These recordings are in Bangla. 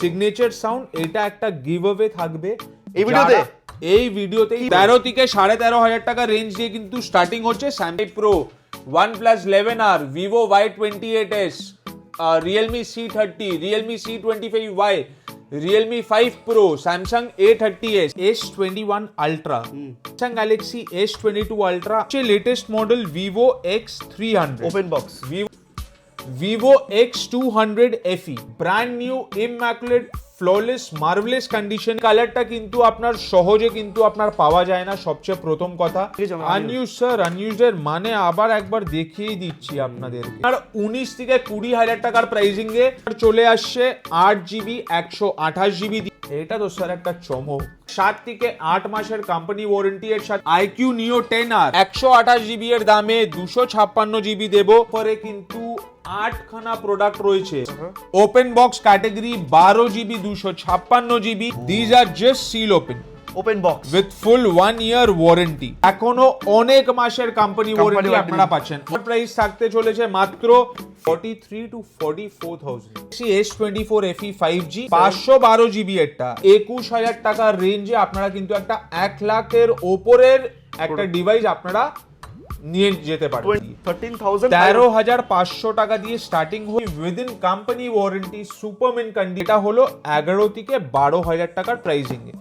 সিগনেচার সাউন্ড, এটা একটা গিভ অ্যাওয়ে থাকবে এই ভিডিওতে 13 থেকে 13,500 টাকা রেঞ্জ দিয়ে কিন্তু স্টার্টিং হচ্ছে Samsung pro, OnePlus 11R, Vivo Y28s, Realme C30, Realme C25y, Realme 5 Pro, Samsung A30s, S21 Ultra, Samsung Galaxy S22 Ultra, latest model Vivo X300, open box, Vivo X200 FE, brand new immaculate flawless marvellous condition. কালারটা কিন্তু আপনার সহজে কিন্তু আপনার পাওয়া যায় না, সবচেয়ে প্রথম কথা। আনইউজ স্যার, আনইউজের মানে আবার একবার দেখিয়ে দিচ্ছি আপনাদেরকে। আর 19 থেকে 20,000 টাকার প্রাইসিং এ চলে আসছে 8GB 128GB। এটা তো স্যার একটা চমক। 7 থেকে 8 মাসের কোম্পানি ওয়ারেন্টি এর সাথে IQ Neo 10R 128GB এর দামে 256GB দেবো। পরে কিন্তু 8 খানা প্রোডাক্ট রয়েছে open box category, 12GB 256GB। This are just seal open box with full 1 year warranty. এখনো অনেক মাসের কোম্পানি ওয়ারেন্টি আপনারা পাচ্ছেন। প্রাইস থাকতে চলেছে মাত্র 43 to 44,000। S24 FE 5G 512GB এটা 21,000 টাকার রেঞ্জে আপনারা কিন্তু একটা 1 লাখের ওপরের একটা ডিভাইস আপনারা নিয়ে যেতে পারেন। 13,500 টাকা দিয়ে স্টার্টিং হয়ে within company warranty Superman condition. এটা হলো 11 থেকে 12,000 টাকার pricing A.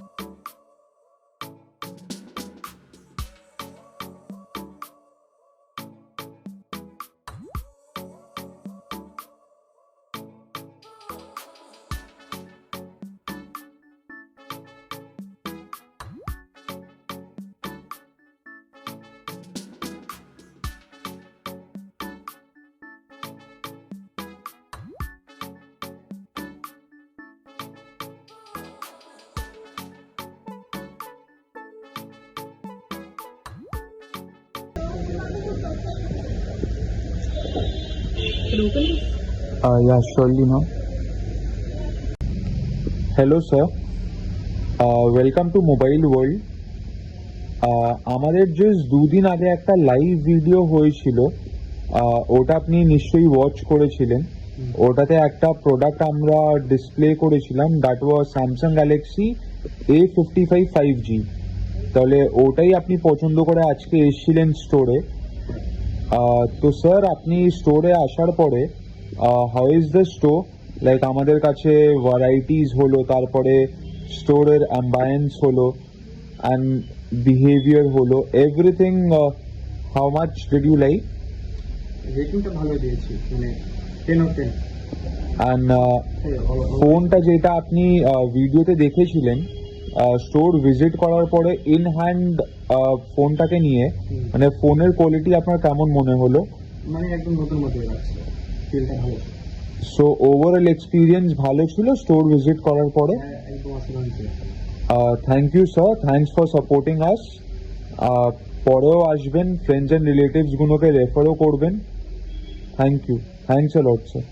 Yeah, surely now. Hello sir, welcome to Mobile World. আমাদের জাস্ট 2 দিন আগে একটা লাইভ ভিডিও হয়েছিল, ওটা আপনি নিশ্চয়ই ওয়াচ করেছিলেন। ওটাতে একটা প্রোডাক্ট আমরা ডিসপ্লে করেছিলাম, that was Samsung Galaxy A55 5G। তাহলে ওটাই আপনি পছন্দ করে আজকে এসেছিলেন স্টোরে। তো স্যার আপনি স্টোরে আসার পরে how is the store, like আমাদের কাছে ভ্যারাইটিস হলো, তারপরে স্টোরের অ্যাম্বায়েন্স হলো অ্যান্ড বিহেভিয়ার হলো, everything. How much did you like? রেটিংটা ভালো দিয়েছি, মানে 10 of 10। অ্যান্ড ফোনটা যেটা আপনি ভিডিওতে দেখেছিলেন, স্টোর ভিজিট করার পরে ইন হ্যান্ড ফোনটাকে নিয়ে মানে ফোনের কোয়ালিটি আপনার কেমন মনে হলো? মানে একদম নতুন মতো লাগছে, ফিলটা ভালো। সো ওভারঅল এক্সপিরিয়েন্স ভালো ছিল স্টোর ভিজিট করার পরে? একদম অসাধারণ ছিল। Thank you sir, thanks for supporting us. পরেও আসবেন, ফ্রেন্ডস অ্যান্ড রিলেটিভস গুলোকে রেফারও করবেন। Thank you, thanks a lot sir.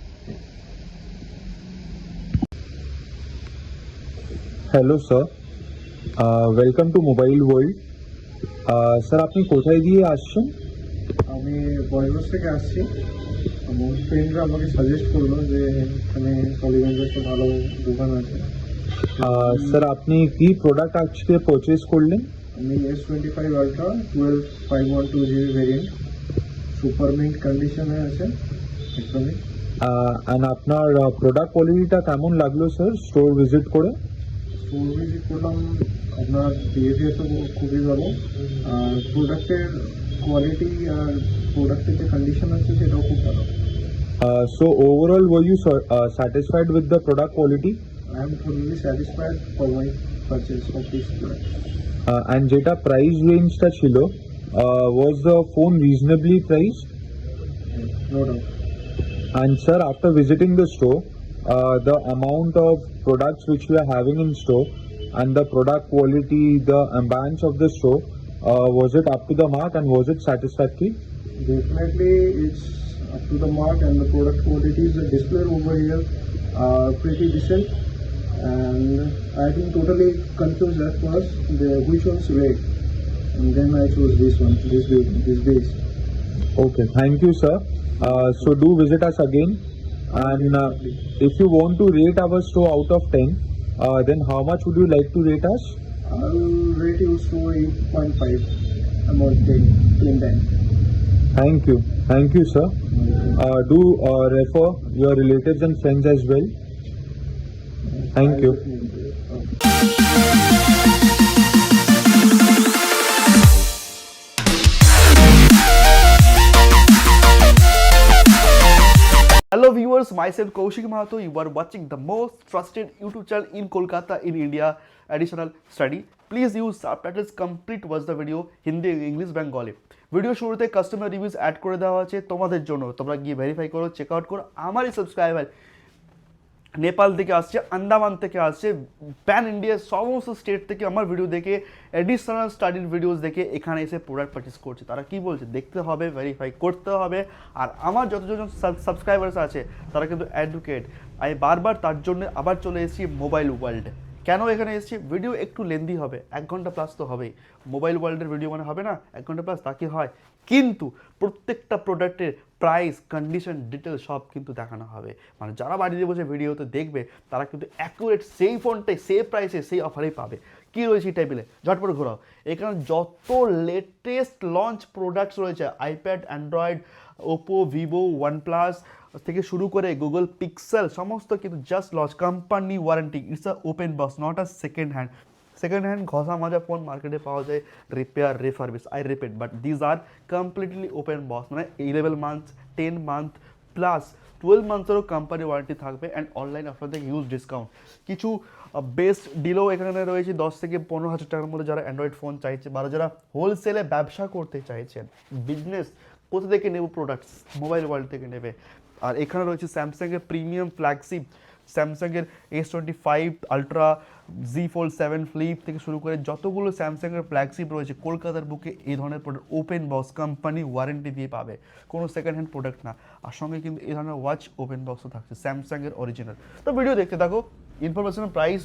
Hello sir, welcome to mobile world. Sir আপনি কোথায় দিয়ে আসছেন? আমি বয়স থেকে আসছি, আমার ফ্রেন্ডরা আমাকে সাজেস্ট করলো যে এখানে টলিগঞ্জে একটা ভালো দোকান আছে। স্যার আপনি কি প্রোডাক্ট আজকে পারচেজ করলেন? আমি S25 Ultra 12512GB variant, super mint কন্ডিশনে আছে একদমই। অ্যান্ড আপনার প্রোডাক্ট কোয়ালিটিটা কেমন লাগলো স্যার স্টোর ভিজিট করে? স্টোর ভিজিট করলাম, আপনার বিহেভিয়ার তো খুবই ভালো, আর প্রোডাক্টের কোয়ালিটি আর প্রোডাক্টের যে কন্ডিশন আছে সেটাও খুব ভালো। So overall, were you satisfied with the product quality? I am fully satisfied for my purchase of this product. And যেটা price range টা ছিল, was the phone reasonably priced? No doubt. And sir, after visiting the store, the amount of products which we are having in store and the product quality, the ambience of the store, was it up to the mark and was it satisfactory? Definitely it's up to the mark, and the product qualities, the display over here are pretty decent, and I think totally confused at first which one's red, and then I chose this one, this base. Okay, thank you sir. So do visit us again. And if you want to rate our store out of 10, then how much would you like to rate us? I'll rate your store 8.5. I'm on 10. Thank you, sir. Do refer your relatives and friends as well. Thank you. Hello viewers, myself Kaushik Mahato. You are watching the most trusted YouTube channel in Kolkata in India. Additional study. Please use subtitles. Complete watch the video Hindi, English, Bengali. Video শুরুতে কাস্টমার রিভিউজ অ্যাড করে দেওয়া আছে তোমাদের জন্য। তোমরা গিয়ে ভেরিফাই করো, চেক আউট করো। আমারই সাবস্ক্রাইবার নেপাল থেকে আসছে, আন্দামান থেকে আসছে, প্যান ইন্ডিয়ার সমস্ত স্টেট থেকে আমার ভিডিও দেখে অ্যাডিশনাল স্টাডির ভিডিওস দেখে এখানে এসে প্রোডাক্ট পারচেস করছে। তারা কি বলছে দেখতে হবে, ভেরিফাই করতে হবে। আর আমার যতজন সাবস্ক্রাইবার্স আছে তারা কিন্তু অ্যাডভোকেট। আমি বারবার তার জন্য আবার চলে এসেছি মোবাইল ওয়ার্ল্ড। কেন এখানে এসেছি? ভিডিও একটু লেন্দি হবে, 1 ঘন্টা প্লাস তো হবেই। মোবাইল ওয়ার্ল্ডের ভিডিও মানে হবে না 1 ঘন্টা প্লাস, তা কি হয়? কিন্তু প্রত্যেকটা প্রোডাক্টের প্রাইস, কন্ডিশন, ডিটেল সব কিন্তু দেখানো হবে। মানে যারা বাড়িতে বসে ভিডিওতে দেখবে তারা কিন্তু অ্যাকুরেট সেই ফোনটাই সেই প্রাইসে সেই অফারেই পাবে। কী রয়েছে এই টেবিলে? ঝটপট ঘোরাও। এখানে যত লেটেস্ট লঞ্চ প্রোডাক্টস রয়েছে, iPad, Android, Oppo, Vivo, OnePlus থেকে শুরু করে গুগল পিক্সেল সমস্ত কিন্তু just launch, company warranty. It's a open box, not a second hand ঘষা মাজা ফোন মার্কেটে পাওয়া যায়, repair, refurbish, I repeat, but these are completely open box. মানে 11 মান্থস, 10 মান্থ প্লাস 12 মান্থসেরও কোম্পানি ওয়ারেন্টি থাকবে অ্যান্ড অনলাইন আপনার থেকে হিউজ ডিসকাউন্ট। কিছু বেস্ট ডিলও এখানে রয়েছে 10 থেকে 15,000 টাকার মধ্যে যারা অ্যান্ড্রয়েড ফোন চাইছে, বা যারা হোলসেলে ব্যবসা করতে চাইছেন, বিজনেস কোথা থেকে নেব প্রোডাক্টস, মোবাইল ওয়ার্ল্ড থেকে নেবে। আর এখানে রয়েছে স্যামসাংয়ের প্রিমিয়াম ফ্ল্যাগশিপ, স্যামসাংয়ের S25 ultra, Z Fold 7 flip থেকে শুরু করে যতগুলো স্যামসাংয়ের ফ্ল্যাগশিপ রয়েছে কলকাতার বুকে এই ধরনের product open box company warranty দিয়ে পাবে, কোনো সেকেন্ড হ্যান্ড প্রোডাক্ট না। আর সঙ্গে কিন্তু এই ধরনের ওয়াচ ওপেন বক্সও থাকছে স্যামসাংয়ের অরিজিনাল। তো ভিডিও দেখতে থাকো, ইনফরমেশন, প্রাইস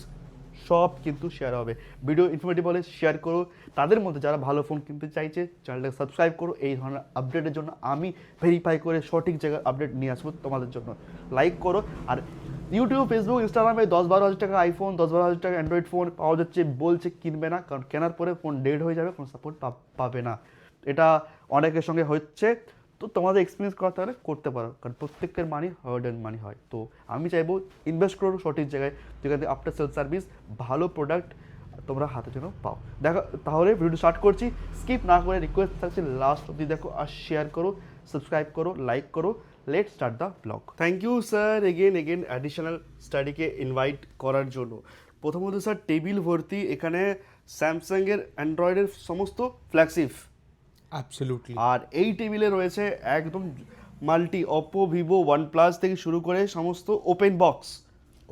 সব কিন্তু শেয়ার হবে। ভিডিও ইনফরমেটিভ হলে শেয়ার করো। তাদের মধ্যে যারা ভালো ফোন কিনতে চাইছে চ্যানেলটাকে সাবস্ক্রাইব করো। এই ধরনের আপডেটের জন্য আমি ভেরিফাই করে সঠিক জায়গার আপডেট নিয়ে আসবো তোমাদের জন্য। লাইক করো। আর ইউটিউব, ফেসবুক, ইনস্টাগ্রামে 10-12 হাজার টাকা আইফোন, 10-12 হাজার টাকা অ্যান্ড্রয়েড ফোন পাওয়া যাচ্ছে, বলছে কিনবে না, কারণ কেনার পরে ফোন ডেড হয়ে যাবে, কোনো সাপোর্ট পাবে না। এটা অনেকের সঙ্গে হচ্ছে। তো তোমাদের এক্সপিরিয়েন্স করাতে হলে করতে পারো, কারণ প্রত্যেকের মানি হার্ড অ্যান্ড মানি হয়। তো আমি চাইবো ইনভেস্ট করো সঠিক জায়গায়, যেখান থেকে আফটার সেল সার্ভিস ভালো প্রোডাক্ট তোমরা হাতের জন্য পাও। দেখো তাহলে ভিডিও স্টার্ট করছি, স্কিপ না করে রিকোয়েস্ট থাকছে লাস্ট অবধি দেখো আর শেয়ার করো, সাবস্ক্রাইব করো, লাইক করো। Let start the blog. Thank you sir again additional স্টাডিকে ইনভাইট করার জন্য। প্রথমত স্যার টেবিল ভর্তি এখানে স্যামসাংয়ের অ্যান্ড্রয়েডের সমস্ত ফ্ল্যাগশিপ। অ্যাবসলিউটলি। আর এই টেবিলে রয়েছে একদম মাল্টি, ওপো, ভিভো, ওয়ানপ্লাস থেকে শুরু করে সমস্ত ওপেন বক্স।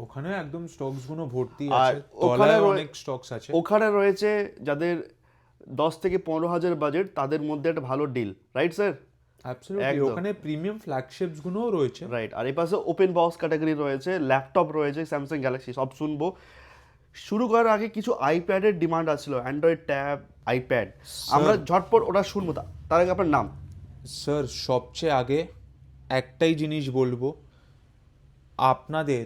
ওখানে একদম স্টকস গুলো ভর্তি আর আছে, তলায় অনেক স্টকস আছে। ওখানে রয়েছে যাদের 10 থেকে 15,000 বাজেট, তাদের মধ্যে একটা ভালো ডিল, রাইট স্যার? অ্যাবসলিউটলি, ওখানে প্রিমিয়াম ফ্ল্যাগশিপস গুলোও রয়েছে। রাইট। আর এই পাশে ওপেন বক্স ক্যাটাগরি রয়েছে, ল্যাপটপ রয়েছে, স্যামসাং গ্যালাক্সি, সব শুনবো। শুরু করার আগে কিছু আইপ্যাডের ডিমান্ড আসছিল, অ্যান্ড্রয়েড ট্যাব, আইপ্যাড, আমরা ঝটপট ওটা শুনবো। তার আগে আপনার নাম? স্যার সবচেয়ে আগে একটাই জিনিস বলবো, আপনাদের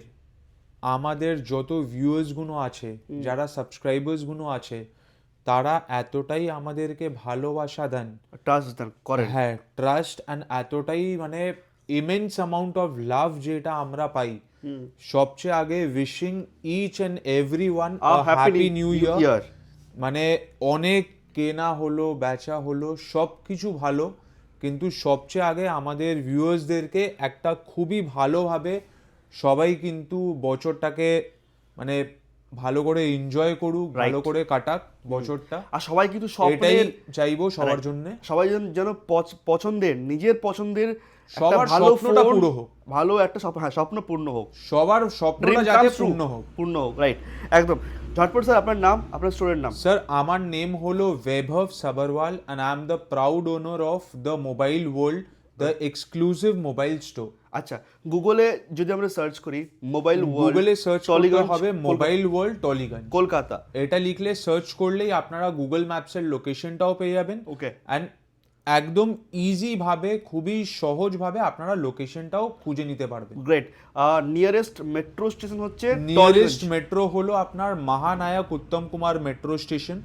আমাদের যত ভিউয়ার্সগুলো আছে, যারা সাবস্ক্রাইবার্সগুলো আছে, তারা এতটাই আমাদেরকে ভালোবাসা দেন, ট্রাস্ট করেন। হ্যাঁ, ট্রাস্ট অ্যান্ড এতটাই মানে ইমেন্স অ্যামাউন্ট অফ লাভ যেটা আমরা পাই। সবচেয়ে আগে wishing each and every one happy new year. মানে অনেক কেনা হলো, বেচা হলো, সব কিছু ভালো, কিন্তু সবচেয়ে আগে আমাদের ভিউয়ার্সদেরকে একটা খুবই ভালোভাবে সবাই কিন্তু বছরটাকে মানে ভালো করে এনজয় করুক, ভালো করে কাটাক বছরটা। আর সবাই কিন্তু এটাই চাইবো সবার জন্য, সবাই যেন পছন্দের, নিজের পছন্দের সবার স্বপ্নটা পুরো হোক, ভালো একটা স্বপ্ন পূর্ণ হোক, সবার স্বপ্নটা যাতে পূর্ণ হোক, রাইট। একদম। ঝটপট স্যার আপনার নাম, আপনার স্টোরের নাম? স্যার আমার নেম হলো বৈভব Sabharwal and I am the proud owner of the Mobile World, the exclusive mobile store. আচ্ছা, গুগলে যদি আমরা সার্চ করি মোবাইল ওয়ার্ল্ড, গুগলে সার্চ করতে হবে মোবাইল ওয়ার্ল্ড টলিগঞ্জ, কলকাতা। এটা লিখলে সার্চ করলেই আপনারা গুগল ম্যাপসের লোকেশনটাও পেয়ে যাবেন। ওকে। অ্যান্ড একদম ইজি ভাবে, খুবই সহজ ভাবে আপনারা লোকেশনটাও খুঁজে নিতে পারবেন। গ্রেট। নিয়ারেস্ট মেট্রো স্টেশন হচ্ছে নিয়ারেস্ট মেট্রো হলো আপনার মহানায়ক উত্তম কুমার মেট্রো স্টেশন।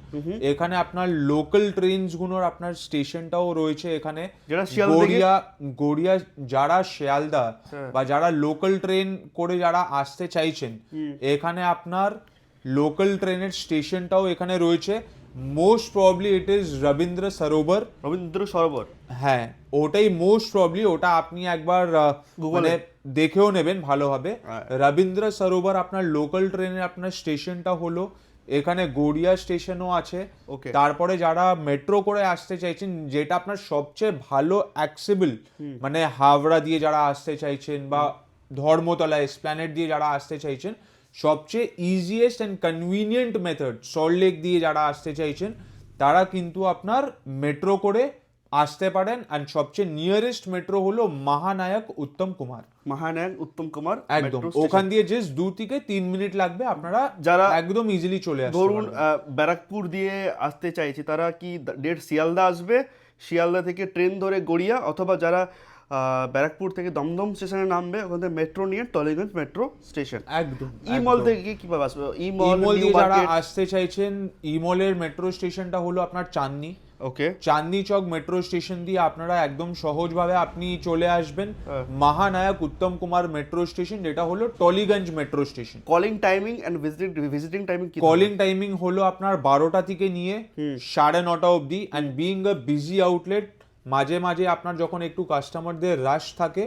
এখানে আপনার লোকাল ট্রেনস গুলোর আপনার স্টেশনটাও রয়েছে এখানে। যেটা শিয়ালদা থেকে- গড়িয়া যারা শিয়ালদা বা যারা লোকাল ট্রেন করে যারা আসতে চাইছেন, এখানে আপনার লোকাল ট্রেনের স্টেশনটাও এখানে রয়েছে। Most probably it is Rabindra Sarovar. Rabindra Sarovar, হ্যাঁ, ওটাই মোস্ট প্রবাবলি, ওটা আপনি একবার মানে দেখেও নেবেন ভালোভাবে। রবীন্দ্র সরোবর আপনার লোকাল ট্রেনের আপনার স্টেশনটা হলো এখানে। গড়িয়া স্টেশনও আছে। Okay. তারপরে যারা মেট্রো করে আসতে চাইছেন, যেটা আপনার সবচেয়ে ভালো অ্যাক্সেবল, মানে হাওড়া দিয়ে যারা আসতে চাইছেন বা ধর্মতলা এসপ্ল্যানেড দিয়ে যারা আসতে চাইছেন, সবচেয়ে easiest and convenient method Salt Lake দিয়ে যারা আসতে চাইছেন, তারা কিন্তু আপনার মেট্রো করে আসতে পারেন। অ্যান্ড সবচেয়ে নিয়ারেস্ট মেট্রো হলো মহানায়ক উত্তম কুমার। মহানায়ক উত্তম কুমার একদম, metro station। ওখান দিয়ে জাস্ট 2 থেকে 3 মিনিট লাগবে, আপনারা যারা একদম ইজিলি চলে আসতে ধরুন পারবেন। ব্যারাকপুর দিয়ে আসতে চাইছে, তারা কি ডেট শিয়ালদা আসবে, শিয়ালদা থেকে ট্রেন ধরে গড়িয়া, অথবা যারা ব্যারাকপুর থেকে দমদম স্টেশনে নামবে, ওখান থেকে মেট্রো নিয়ে টলিগঞ্জ মেট্রো স্টেশন। একদম। ইমল থেকে কিভাবে আসবে? ইমল ইমল দিয়ে যারা আসতে চাইছেন, ইমলের মেট্রো স্টেশনটা হলো আপনার চাঁদনি। ওকে, চাঁদনি চক মেট্রো স্টেশন দিয়ে আপনারা একদম সহজভাবে আপনি চলে আসবেন মহানায়ক উত্তম কুমার মেট্রো স্টেশন, যেটা হলো Tollygunge metro station. Calling timing and visiting timing কি? কলিং টাইমিং হলো আপনার 12টা থেকে নিয়ে 9:30 অবধি। And being a busy outlet, মাঝে মাঝে আপনার যখন একটু কাস্টমারদের রাশ থাকে,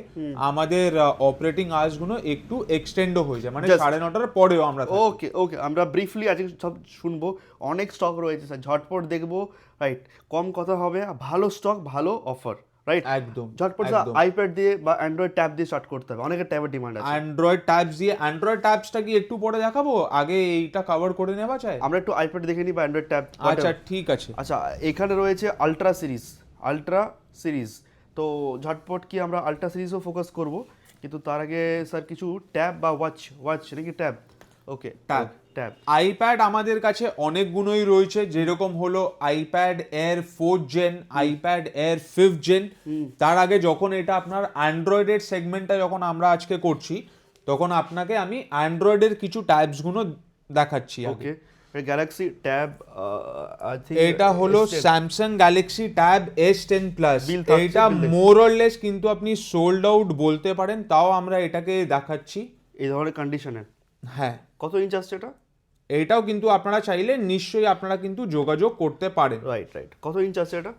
আমাদের অপারেটিং আওয়ার্স গুলো একটু এক্সটেন্ডও হয়ে যায়, মানে 9:30টার পরেও আমরা থাকি। ওকে ওকে, আমরা ব্রিফলি আজকে সব শুনবো। অনেক স্টক রয়েছে স্যার, ঝটপট দেখবো, রাইট? কম কথা হবে, ভালো স্টক, ভালো অফার, রাইট? একদম ঝটপট আইপ্যাড দিয়ে বা অ্যান্ড্রয়েড ট্যাব দিয়ে স্টার্ট করতে হবে, অনেকের ট্যাবের ডিমান্ড আছে। অ্যান্ড্রয়েড ট্যাবস দিয়ে, অ্যান্ড্রয়েড ট্যাবসটা কি একটু পরে দেখাবো, আগে এইটা কভার করে নেওয়া যায়? আমরা একটু আইপ্যাড দেখে নিই বা অ্যান্ড্রয়েড ট্যাব। আচ্ছা ঠিক আছে। আচ্ছা, এখানে রয়েছে আলট্রা সিরিজ। তো ঝটপট কি আমরা আলট্রা সিরিজও ফোকাস করব, কিন্তু তার আগে স্যার কিছু ট্যাব বা ওয়াচ নাকি ট্যাব? ওকে, ট্যাব। আইপ্যাড আমাদের কাছে অনেকগুলোই রয়েছে, যেরকম হলো iPad Air 4th gen, iPad Air 5th gen. তার আগে যখন এটা আপনার অ্যান্ড্রয়েডের সেগমেন্টটা যখন আমরা আজকে করছি, তখন আপনাকে আমি অ্যান্ড্রয়েডের কিছু ট্যাবস গুলো দেখাচ্ছি। ওকে, গ্যালাক্সি ট্যাব, আই থিংক এটা হলো Samsung Galaxy tab S10 plus. এটা মোর অর লেস কিন্তু আপনি সোল্ড আউট বলতে পারেন, তাও আমরা এটাকে দেখাচ্ছি এই ধরনের কন্ডিশনে। হ্যাঁ, কত ইঞ্চ আসছে এটা? এটাও কিন্তু আপনারা চাইলে নিশ্চয়ই আপনারা কিন্তু যোগাযোগ করতে পারেন। রাইট, কত ইঞ্চ আছে এটা?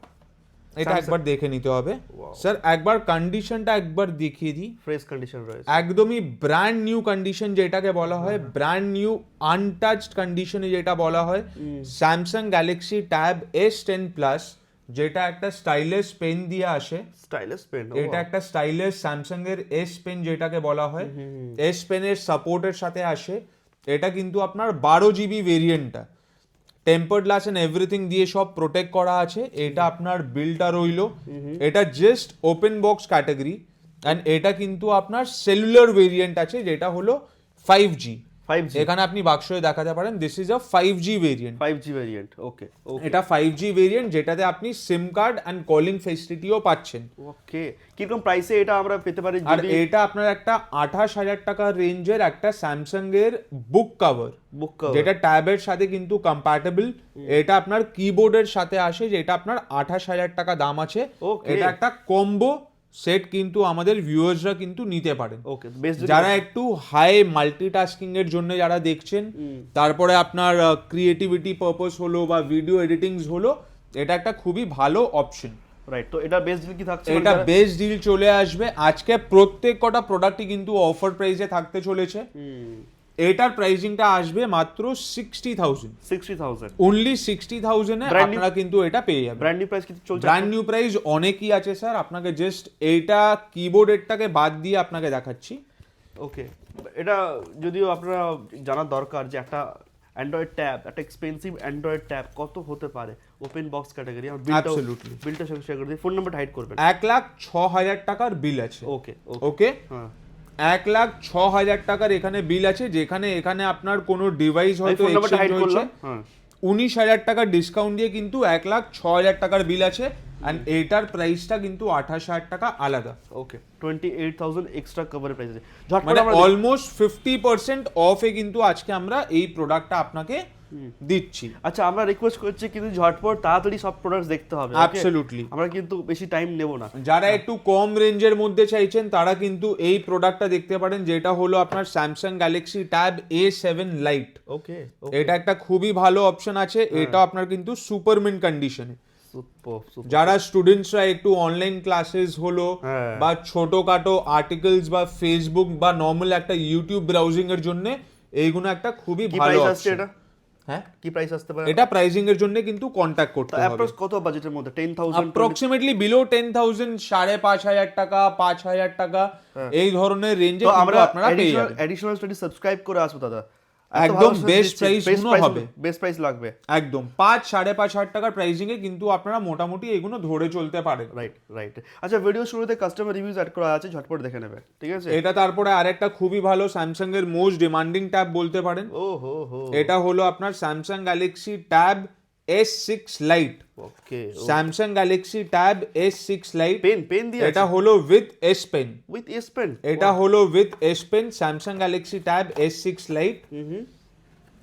এটা একবার দেখে নিতে হবে স্যার, একবার কন্ডিশনটা একবার দেখিয়ে দিই। ফ্রেশ কন্ডিশন রয়েছে, একদমই ব্র্যান্ড নিউ কন্ডিশন যেটাকে বলা হয়, ব্র্যান্ড নিউ আনটাচড কন্ডিশনে যেটা বলা হয়, Samsung Galaxy tab S10 plus, যেটা একটা স্টাইলিশ পেন দিয়ে আসে। স্টাইলিশ পেন, এটা একটা স্টাইলিশ স্যামসাং এর S পেন যেটাকে বলা হয়, S পেনের সাপোর্টের সাথে আসে। এটা কিন্তু আপনার 12 GB ভেরিয়েন্টটা, টেম্পার্ড গ্লাস এন্ড এভরিথিং দিয়ে সব প্রোটেক্ট করা আছে। এটা আপনার বিলটা রইলো, এটা just open box category. And এটা কিন্তু আপনার সেলুলার ভেরিয়েন্ট আছে, যেটা হলো 5G। এখানে আপনি বাক্সে দেখাতে পারেন, this is a 5G variant. 5G variant, okay. এটা 5G ভেরিয়েন্ট, যেটাতে আপনি সিম কার্ড অ্যান্ড কলিং ফেসিলিটিও পাচ্ছেন। ওকে, কিরকম প্রাইসে এটা আমরা পেতে পারি? আর এটা আপনার একটা 28,000 টাকার রেঞ্জের একটা স্যামসাং এর বুক কভার, যেটা ট্যাবের সাথে কিন্তু কম্প্যাটেবল। এটা আপনার কিবোর্ডের সাথে আসে, যেটা আপনার 28,000 টাকা দাম আছে। এটা একটা কম্বো সেট কিন্তু আমাদের ভিউয়ার্সরা কিন্তু নিতে পারেন। ওকে, যারা একটু হাই মাল্টিটাস্কিং এর জন্য যারা দেখছেন, তারপরে আপনার ক্রিয়েটিভিটি পারপাস হলো বা ভিডিও এডিটিংস হলো, এটা একটা খুবই ভালো অপশন। রাইট, তো এটা বেস্ট ডিল কি থাকছে? এটা বেস্ট ডিল চলে আসবে আজকে। প্রত্যেক কটা প্রোডাক্টই কিন্তু অফার প্রাইসে থাকতে চলেছে। এটার প্রাইসিংটা আসবে মাত্র 60,000 অনলি 60,000 এ আপনারা কিন্তু এটা পেয়ে যাবেন। ব্র্যান্ড নিউ প্রাইস কি চলছে? ব্র্যান্ড নিউ প্রাইস অনেকই আছে স্যার, আপনাকে জাস্ট এইটা কিবোর্ডেরটাকে বাদ দিয়ে আপনাকে দেখাচ্ছি। ওকে, এটা যদিও আপনারা জানার দরকার যে একটা অ্যান্ড্রয়েড ট্যাব, একটা এক্সপেন্সিভ অ্যান্ড্রয়েড ট্যাব কত হতে পারে, ওপেন বক্স ক্যাটাগরি। অ্যাবসলিউটলি, বিলটা শেয়ার করে দিই, ফোন নাম্বারটা হাইড করবেন। 1,06,000 টাকার বিল আছে। ওকে ওকে, হ্যাঁ, 1,06,000 টাকার এখানে বিল আছে, যেখানে এখানে আপনার কোনো ডিভাইস হয়তো এক্সচেঞ্জ হয়েছে, 19,000 টাকা ডিসকাউন্ট দিয়ে কিন্তু 1,06,000 টাকার বিল আছে, অ্যান্ড এইটার প্রাইসটা কিন্তু 28,000 টাকা আলাদা, ওকে 28,000 এক্সট্রা কভারের প্রাইস আছে। ঝটপট মানে আমরা অলমোস্ট 50% অফে কিন্তু আজকে আমরা এই প্রোডাক্টটা আপনাকে দিচ্ছি। আচ্ছা আমরা রিকোয়েস্ট করছি কিন্তু ঝটপট তাড়াতাড়ি সব প্রোডাক্টস দেখতে হবে, okay? Absolutely. আমরা কিন্তু বেশি টাইম নেব না। যারা একটু কম রেঞ্জের মধ্যে চাইছেন তারা কিন্তু এই প্রোডাক্টটা দেখতে পারেন, যেটা হলো আপনার Samsung Galaxy tab A7 lite. Okay এটা একটা খুবই ভালো অপশন আছে, এটা আপনার কিন্তু সুপারমিন কন্ডিশনে। Super super. যারা স্টুডেন্টসরা একটু অনলাইন ক্লাসেস হলো হ্যাঁ। বা ছোটখাটো আর্টিকেলস বা ফেসবুক বা নর্মাল একটা ইউটিউব ব্রাউজিং এর জন্য এইগুলো একটা খুবই কি ভালো প্রাইস আসছে অপশন। এটা? হ্যাঁ, কি প্রাইস আসতে পারে? এটা প্রাইসিং এর জন্য কিন্তু কন্টাক্ট করতে হবে। অ্যাপ্রক্স কত বাজেটের মধ্যে? 10,000 অ্যাপ্রক্সিমেটলি বিলো 10,000, 5,500 টাকা, 5,000 টাকা এই ধরনের রেঞ্জে তো আমরা আপনারা পেয়ে যাবেন। অ্যাডিশনাল স্টাডি সাবস্ক্রাইব করে আসবো দাদা, একদম বেস্ট প্রাইস গুলো হবে, বেস্ট প্রাইস লাগবে। একদম 5-5,500 টাকার প্রাইসিং এ কিন্তু আপনারা মোটামুটি এগুলো ধরে চলতে পারেন। Right right. আচ্ছা ভিডিও শুরুতে কাস্টমার রিভিউজ অ্যাড করা আছে, ঝটপট দেখে নেবে, ঠিক আছে? এটা তারপরে আরেকটা খুবই ভালো স্যামসাং এর মোস্ট ডিমান্ডিং ট্যাব বলতে পারেন, ও হো হো, এটা হলো আপনার Samsung Galaxy Tab S6 Lite. Okay Samsung Galaxy Tab S6 Lite, pen দিয়ে এটা হলো with S pen, with S pen, এটা হলো with S pen Samsung Galaxy Tab S6 Lite.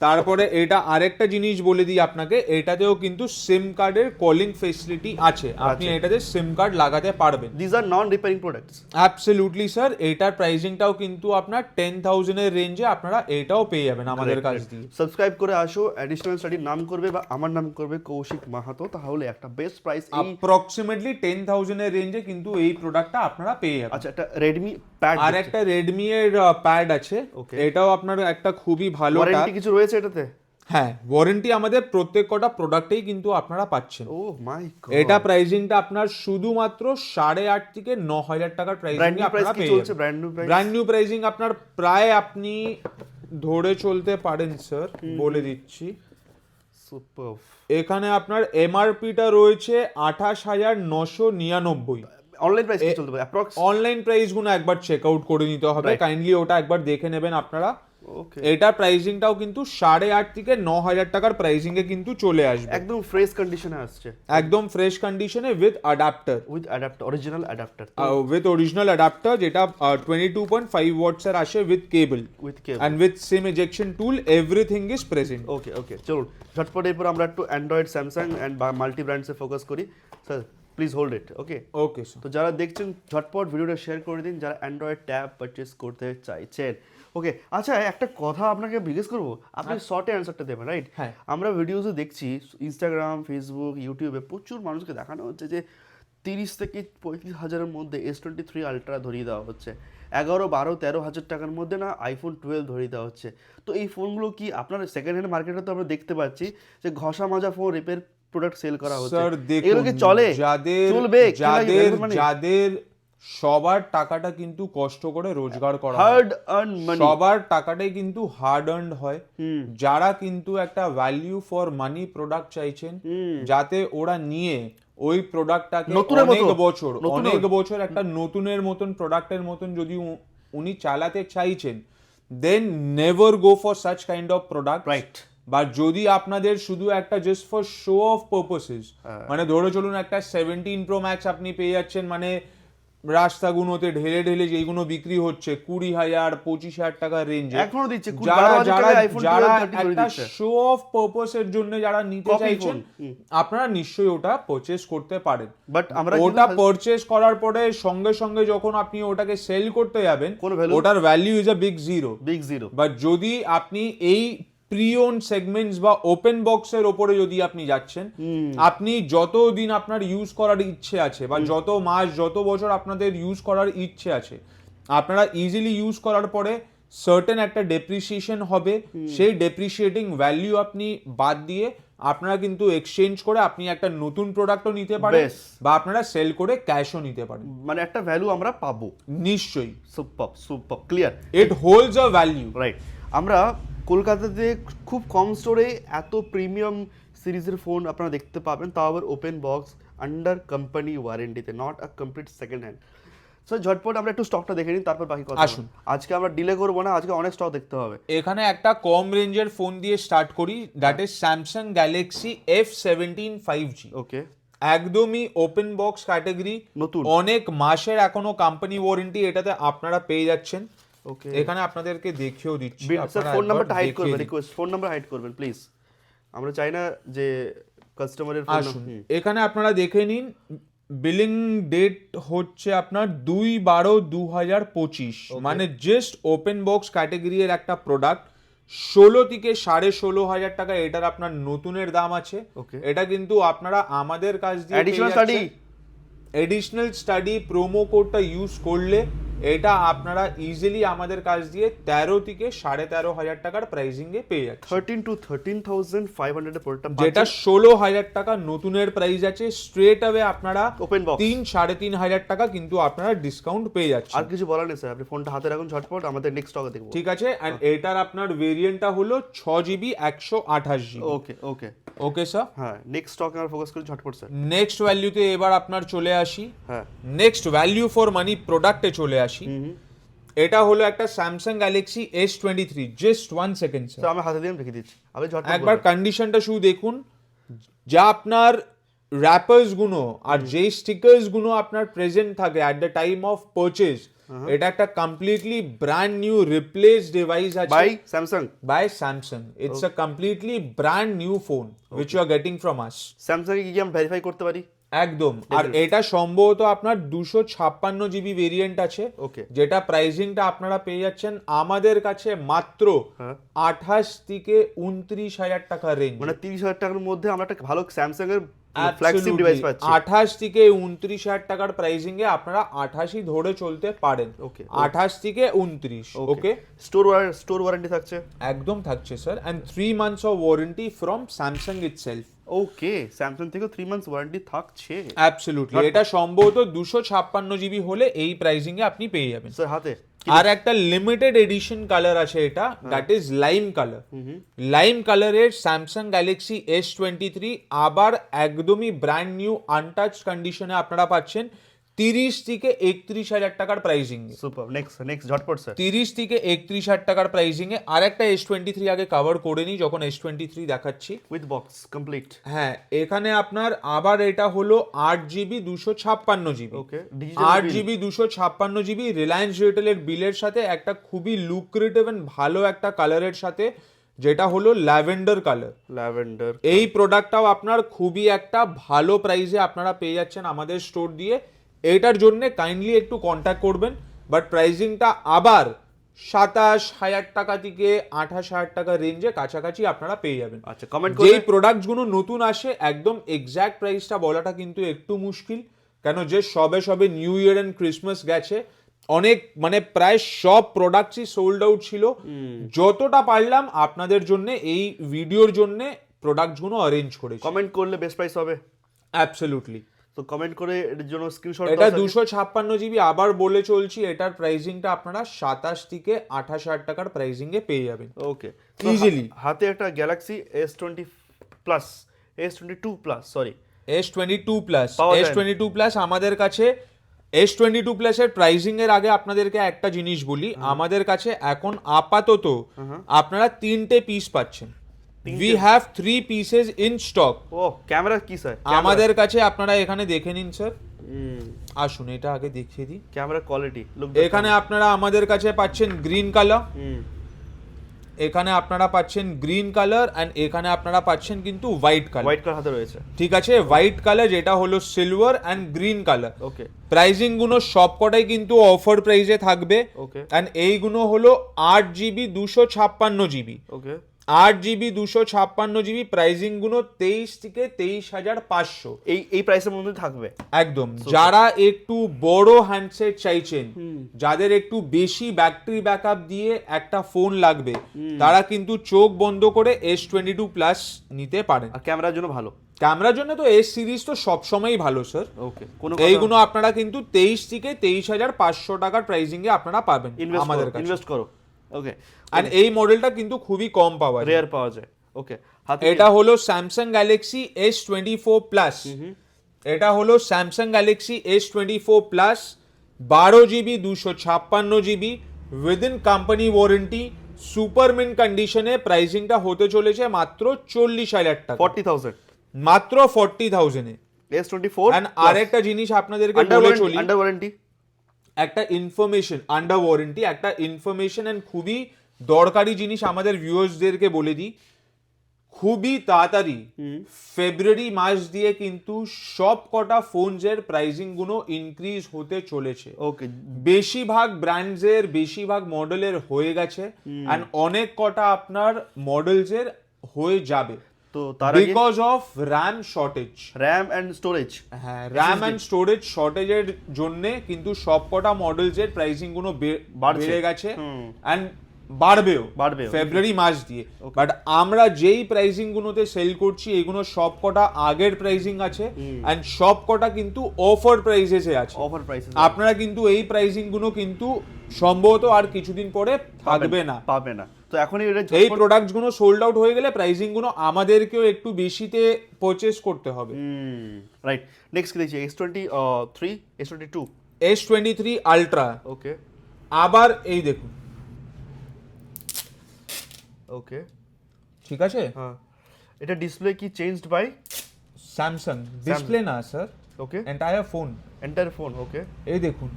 তারপরে এটা আরেকটা জিনিস বলে দিই আপনাকে, এটাতেও কিন্তু সিম কার্ডের কলিং ফেসিলিটি আছে, আপনি এটাতে সিম কার্ড লাগাতে পারবেন। This are non repairing products. Absolutely sir, এটার প্রাইসিংটাও কিন্তু আপনার 10,000 এর রেঞ্জে আপনারা এটাও পেয়ে যাবেন আমাদের কাছ দিয়ে। সাবস্ক্রাইব করে আসো, অ্যাডিশনাল স্টাডির নাম করবে বা আমার নাম করবে কৌশিক মাহাতো, তাহলে একটা বেস্ট প্রাইস এই। অ্যাপ্রক্সিমেটলি 10,000 এর রেঞ্জে কিন্তু এই প্রোডাক্টটা আপনারা পেয়ে যাবেন। আচ্ছা একটা রেডমি প্যাড আর একটা রেডমি এর প্যাড আছে, Okay. এটাও আপনার একটা খুবই ভালো ওয়ারেন্টি tab। কিছু রয়েছে এটাতে? হ্যাঁ, ওয়ারেন্টি আমাদের প্রত্যেক কটা প্রোডাক্টেই কিন্তু আপনারা পাচ্ছেন। ও মাই গড। এটা প্রাইসিংটা আপনার শুধুমাত্র 8,500 থেকে 9,000 টাকার প্রাইসিং ব্র্যান্ড নিউ প্রাইস আপনারা কি পেয়ে চলছে? যাবেন। Brand new price brand new pricing আপনার প্রায় আপনি ধরে চলতে পারেন স্যার, বলে দিচ্ছি। সুপার। এখানে আপনার এমআরপিটা রয়েছে 28,999। অনলাইন প্রাইস কি চলতে পারে অ্যাপ্রক্স? অনলাইন প্রাইস গুলো একবার চেক আউট করে নিতে হবে, Right. কাইন্ডলি ওটা একবার দেখে নেবেন আপনারা। ওকে এটা প্রাইসিংটাও কিন্তু 8,500 থেকে 9,000 টাকার প্রাইসিং এ কিন্তু চলে আসবে, একদম ফ্রেশ কন্ডিশনে আসছে, একদম ফ্রেশ কন্ডিশনে with adapter, with adapter, original adapter, with original adapter, যেটা 22.5 ওয়াটস এর আসে with cable with cable. and with SIM ejection tool, everything is present. Okay okay চলুন ঝটপট এরপর আমরা একটু অ্যান্ড্রয়েড, স্যামসাং অ্যান্ড মাল্টি ব্র্যান্ডসে ফোকাস করি। Sir please hold it, okay? Okay sir. তো যারা দেখছেন ঝটপট ভিডিওটা শেয়ার করে দিন যারা অ্যান্ড্রয়েড ট্যাব পারচেস করতে চাইছেন, ওকে? আচ্ছা একটা কথা আপনাকে জিজ্ঞেস করবো, আপনি শর্টে অ্যান্সারটা দেবেন, রাইট? হ্যাঁ। আমরা ভিডিওসে দেখছি ইনস্টাগ্রাম, ফেসবুক, ইউটিউবে প্রচুর মানুষকে দেখানো হচ্ছে যে 30 থেকে 35 হাজারের মধ্যে S23 আলট্রা ধরিয়ে দেওয়া হচ্ছে, 11, 12, 13 হাজার টাকার মধ্যে না আইফোন 12 ধরিয়ে দেওয়া হচ্ছে। তো এই ফোনগুলো কি আপনার সেকেন্ড হ্যান্ড মার্কেটে তো আমরা দেখতে পাচ্ছি যে ঘষা মাজা ফোন, রিপেয়ার প্রোডাক্ট সেল করা হচ্ছে, স্যার এগুলো কি দেখুন, চলে? যাদের চলবে? যাদের মানে যাদের সবার টাকাটা কিন্তু কষ্ট করে রোজগার করা হয়, হার্ড আর্ন মানি, সবার টাকাটাই কিন্তু হার্ড আর্নড হয়। যারা কিন্তু একটা ভ্যালিউ ফর মানি প্রোডাক্ট চাইছেন, যাতে ওরা নিয়ে ওই প্রোডাক্টটাকে নতুনের অনেক মতো, বছর নতুনের অনেক বছর একটা নতুনের মতন প্রোডাক্টের মতন যদি উনি চালাতে চাইছেন, then never go for such kind of product, right? বা যদি আপনাদের শুধু একটা just for show off purposes, মানে ধরে চলুন একটা 17 Pro Max আপনি পেয়ে যাচ্ছেন, মানে রাস্তাগুলোতে ঢেলে ঢেলে যেগুলো বিক্রি হচ্ছে 20,000 25,000 টাকার রেঞ্জে, এখনো দিচ্ছে যারা 12,000 যারা টাকায় iPhone 12, যারা 13 করে একটা দিচ্ছে। শো অফ পারপাসের জন্য যারা নিতে Copy চাইছেন, phone, আপনারা নিশ্চয়ই ওটা পারচেজ করতে পারেন। বাট আমরা ওটা পারচেজ করার পরে সঙ্গে সঙ্গে যখন আপনি ওটাকে সেল করতে যাবেন, কোনো value? ওটার value is a big zero. Big zero. But যদি আপনি এই প্রিওন সেগমেন্টস বা ওপেন বক্সের ওপরে যদি আপনি যাচ্ছেন, আপনি যতদিন আপনার ইউজ করার ইচ্ছে আছে বা যত মাস যত বছর আপনাদের ইউজ করার ইচ্ছে আছে, আপনারা ইজিলি ইউজ করার পরে সার্টেন একটা ডেপ্রিসিয়েশন হবে, সেই ডেপ্রিসিয়েটিং ভ্যালু আপনি বাদ দিয়ে আপনারা কিন্তু এক্সচেঞ্জ করে আপনি একটা নতুন প্রোডাক্টও নিতে পারেন, বেশ। বা আপনারা সেল করে ক্যাশও নিতে পারেন। মানে একটা ভ্যালু আমরা পাবো। নিশ্চয়ই, সুপার সুপার ক্লিয়ার, ইট হোল্ডস আ ভ্যালু। রাইট। আমরা কলকাতাতে খুব কম স্টোরে এত প্রিমিয়াম সিরিজের ফোন আপনারা দেখতে পাবেন, তাও আবার ওপেন বক্স, আন্ডার কোম্পানি ওয়ারেন্টিতে, not a complete second hand. Sir ঝটপট আমরা একটু স্টকটা দেখে নিই, তারপর বাকি কথা আসুন। বলবো। আজকে আমরা ডিলে করবো না, আজকে অনেক স্টক দেখতে হবে। এখানে একটা কম রেঞ্জের ফোন দিয়ে স্টার্ট করি, that is Samsung Galaxy F17 5G। ওকে, একদমই ওপেন বক্স ক্যাটাগরি, নতুন। অনেক মাসের এখনো কোম্পানি ওয়ারেন্টি এটাতে আপনারা পেয়ে যাচ্ছেন। ওকে, এখানে আপনাদেরকে দেখিয়েও দিচ্ছি, স্যার আপনারা ফোন একবার নাম্বারটা হাইড দেখিয়ে করবেন, দিন। রিকোয়েস্ট ফোন নাম্বার হাইড করবেন প্লিজ, আমরা চাই না যে কাস্টমারের ফোন। আসুন, এখানে আপনারা দেখে নিন, বিলিং ডেট হচ্ছে আপনার 2/12/2025, মানে জাস্ট ওপেন বক্স ক্যাটাগরি এর একটা প্রোডাক্ট। 16 থেকে 16,500 টাকা এটার আপনার নতুনের দাম আছে। Okay. এটা কিন্তু আপনারা আমাদের কাছ দিয়ে Additional study? Additional study promo কোডটা ইউজ করলে এটা আপনারা ইজিলি আমাদের কাছ দিয়ে 13 থেকে 13,500 টাকার প্রাইসিং এ পেয়ে যাচ্ছেন। 13 to 13,500 এর প্রোডাক্টটা যেটা 16,000 টাকা নতুনের প্রাইস আছে, স্ট্রেট অ্যাওয়ে আপনারা Open box। 3-3,500 টাকা কিন্তু আপনারা ডিসকাউন্ট পেয়ে যাচ্ছেন। আর কিছু বলার নেই স্যার, আপনি ফোনটা হাতে রাখুন ঝটপট, আমাদের নেক্সট স্টকে দেখবো। ঠিক আছে, এন্ড এটার আপনার ভেরিয়েন্টটা হলো 6GB 128GB। ওকে ওকে, ওকে স্যার, হ্যাঁ নেক্সট স্টকে আমরা ফোকাস করি ঝটপট স্যার। নেক্সট ভ্যালুতে এবার আপনার চলে আসি। হ্যাঁ, নেক্সট ভ্যালু ফর মানি প্রোডাক্টে চলে আসি। এটা হলো একটা Samsung Galaxy S23। Just 1 second sir, sir আমার হাতে দিয়ে আমি রেখে দিচ্ছি, আপনি ঝটপট একবার কন্ডিশনটা শুধু দেখুন। যা আপনার র্যাপার্স গুলো আর যে স্টিকার্স গুলো আপনার প্রেজেন্ট থাকে at the time of purchase, এটা একটা completely brand new replace device আছে by Samsung. by Samsung. It's a completely brand new phone which you are getting from us. Samsung A কি আমি ভেরিফাই করতে পারি? একদম। আর এটা সম্ভবত আপনার 256GB ভেরিয়েন্ট আছে, Okay. যেটা প্রাইসিংটা আপনারা পেয়ে যাচ্ছেন আমাদের কাছে মাত্র 28 থেকে 29,000 টাকা রেঞ্জ। মানে 30,000 টাকার মধ্যে আমরা একটা ভালো স্যামসাং এর ফ্ল্যাগশিপ ডিভাইস পাচ্ছি। 28 থেকে 29,000 টাকার প্রাইসিং এ আপনারা 28ই ধরে চলতে পারেন। Okay. 28 থেকে 29। ওকে, স্টোর ওয়ারেন্টি থাকছে? একদম থাকছে sir, and 3 months of warranty from Samsung itself. Okay, Samsung থেকে 3 মান্থস ওয়ারেন্টি থাকছে। অ্যাবসলিউটলি, এটা সম্ভবত 256GB হলে এই প্রাইসিং এ আপনি পেয়ে যাবেন। স্যার হাতে আর একটা লিমিটেড এডিশন কালার আছে, এটা that is lime colour. Lime কালারের স্যামসাং গ্যালাক্সি S23 আবার একদমই ব্র্যান্ড নিউ আনটাচ কন্ডিশনে আপনারা পাচ্ছেন 30 থেকে 31,000 টাকার প্রাইসিং এ। সুপার, নেক্সট ঝটপট স্যার। 30 থেকে 31,000 টাকার প্রাইসিং এ আর একটা S23 আগে কভার করে নিই যখন S23 দেখাচ্ছি। With box complete. হ্যাঁ, এখানে আপনার আবার এটা হলো 8GB 256GB। ওকে, 8GB 256GB রিলায়েন্স রিটেলের বিলের সাথে একটা খুবই লুক্রেটিভ এন্ড ভালো একটা কালারের সাথে, যেটা হলো ল্যাভেন্ডার কালার। ল্যাভেন্ডার। এই প্রোডাক্টটাও আপনার খুবই একটা ভালো প্রাইসে আপনারা পেয়ে যাচ্ছেন আমাদের স্টোর দিয়ে। এটার জন্য কাইন্ডলি একটু কন্ট্যাক্ট করবেন, বাট প্রাইসিংটা আবার 27,000 টাকা থেকে 28,000 টাকা রেঞ্জে কাছাকাছি আপনারা পেয়ে যাবেন। আচ্ছা, কমেন্ট করে যেই প্রোডাক্টসগুলো নতুন আসে একদম এক্স্যাক্ট প্রাইসটা বলাটা কিন্তু একটু মুশকিল, কেন যে সবে নিউ ইয়ার এন্ড ক্রিসমাস গেছে, অনেক মানে প্রায় সব প্রোডাক্টসই সোল্ড আউট ছিল। যতটা পারলাম আপনাদের জন্য এই ভিডিওর জন্য প্রোডাক্টসগুলো অ্যারেঞ্জ করেছি। কমেন্ট করলে বেস্ট প্রাইস হবে। অ্যাবসলিউটলি। তো কমেন্ট করে এর জন্য স্ক্রিনশট এটা 256GB আবার বলে চলছি, এটার প্রাইসিংটা আপনারা 27 থেকে 28,000 টাকার প্রাইসিং এ পেয়ে যাবেন। ওকে, Easily। হাতে একটা Galaxy S20 plus, S22 plus, sorry S22 plus, পাওয়া যায় না। S22 প্লাস আমাদের কাছে, S22 প্লাসের প্রাইসিং এর আগে আপনাদেরকে একটা জিনিস বলি, আমাদের কাছে এখন আপাতত আপনারা 3টে পিস পাচ্ছেন। We have 3 pieces in stock. ও ক্যামেরা কি স্যার? আমাদের কাছে আপনারা এখানে দেখে নিন স্যার, আসুন এটা আগে দেখিয়ে দিই। Camera quality look. এখানে আপনারা আমাদের কাছে পাচ্ছেন গ্রিন কালার, এখানে আপনারা পাচ্ছেন গ্রিন কালার, এন্ড এখানে আপনারা পাচ্ছেন কিন্তু হোয়াইট কালার। হোয়াইট কালার হাতে রয়েছে। ঠিক আছে, হোয়াইট কালার যেটা হলো silver and green colour. Okay, pricing গুলো সবকটাই কিন্তু অফার প্রাইসে থাকবে। ওকে, এন্ড এইগুলো হলো 8GB 256GB। ওকে, 8GB 256GB প্রাইসিং গুলো 23 থেকে 23,500। এই প্রাইসের মধ্যে থাকবে একদম। যারা একটু বড় হ্যান্ডসেট চাইছেন, যাদের একটু বেশি ব্যাটারি ব্যাকআপ দিয়ে একটা ফোন লাগবে, তারা কিন্তু চোখ বন্ধ করে S22 প্লাস নিতে পারেন। আর ক্যামেরার জন্য ভালো। ক্যামেরার জন্য তো S সিরিজ তো সবসময়ই ভালো স্যার। ওকে, কোনো এইগুলো আপনারা কিন্তু 23 থেকে 23,500 টাকার প্রাইসিং এ আপনারা পাবেন আমাদের কাছে। ইনভেস্ট করো। ওকে, আর এই মডেলটা কিন্তু খুবই কম পাওয়া যায়, রেয়ার পাওয়া যায়। ওকে, হাতে এটা হলো স্যামসাং গ্যালাক্সি S24 প্লাস। এটা হলো Samsung Galaxy S24 plus. 12 GB 256 GB within company warranty super mint কন্ডিশনে প্রাইসিংটা হতে চলেছে মাত্র 40,000 টাকা, 40,000 মাত্র 40,000 এ। S24 এন্ড আরেকটা জিনিস আপনাদেরকে বলে চলি, আন্ডার ওয়ারেন্টি, একটা ইনফরমেশন আন্ডার ওয়ারেন্টি, একটা ইনফরমেশন এন্ড খুবই দরকারি জিনিস আমাদের ভিউয়ার্সদেরকে বলে দিই, খুবই তাড়াতাড়ি ফেব্রুয়ারি মাস দিয়ে কিন্তু সব কটা ফোনসের প্রাইসিং গুলো ইনক্রিজ হতে চলেছে। ওকে, বেশিরভাগ ব্র্যান্ডসের বেশিরভাগ মডেলের হয়ে গেছে এন্ড অনেক কটা আপনার মডেলসের হয়ে যাবে, তো তার আগে because of RAM shortage, RAM and storage, হ্যাঁ র্যাম এন্ড স্টোরেজ শর্টেজের জন্য কিন্তু সবকটা মডেলসের প্রাইসিং গুলো বেড়ে গেছে এন্ড বাড়বেও ফেব্রুয়ারি মাস দিয়ে। বাট আমরা যেই প্রাইসিং গুলোতে সেল করছি এগুলো সবকটা আগের প্রাইসিং আছে এন্ড সবকটা কিন্তু অফার প্রাইসেসে আছে। অফার প্রাইসেস আপনারা কিন্তু এই প্রাইসিং গুলো কিন্তু সম্ভবত আর কিছুদিন পরে থাকবে না, পাবে না। তো এখনই এই প্রোডাক্টস গুলো সোল্ড আউট হয়ে গেলে প্রাইসিং গুলো আমাদেরকেও একটু বেশিতে পারচেজ করতে হবে। রাইট, নেক্সট কি দেখছি? S23, S22, S23 আলট্রা, ওকে আবার এই দেখুন, ওকে ঠিক আছে। হ্যাঁ, এটা ডিসপ্লে কি চেঞ্জড বাই স্যামসাং ডিসপ্লে না স্যার, ওকে এন্টায়ার ফোন, এন্টায়ার ফোন, ওকে এই দেখুন,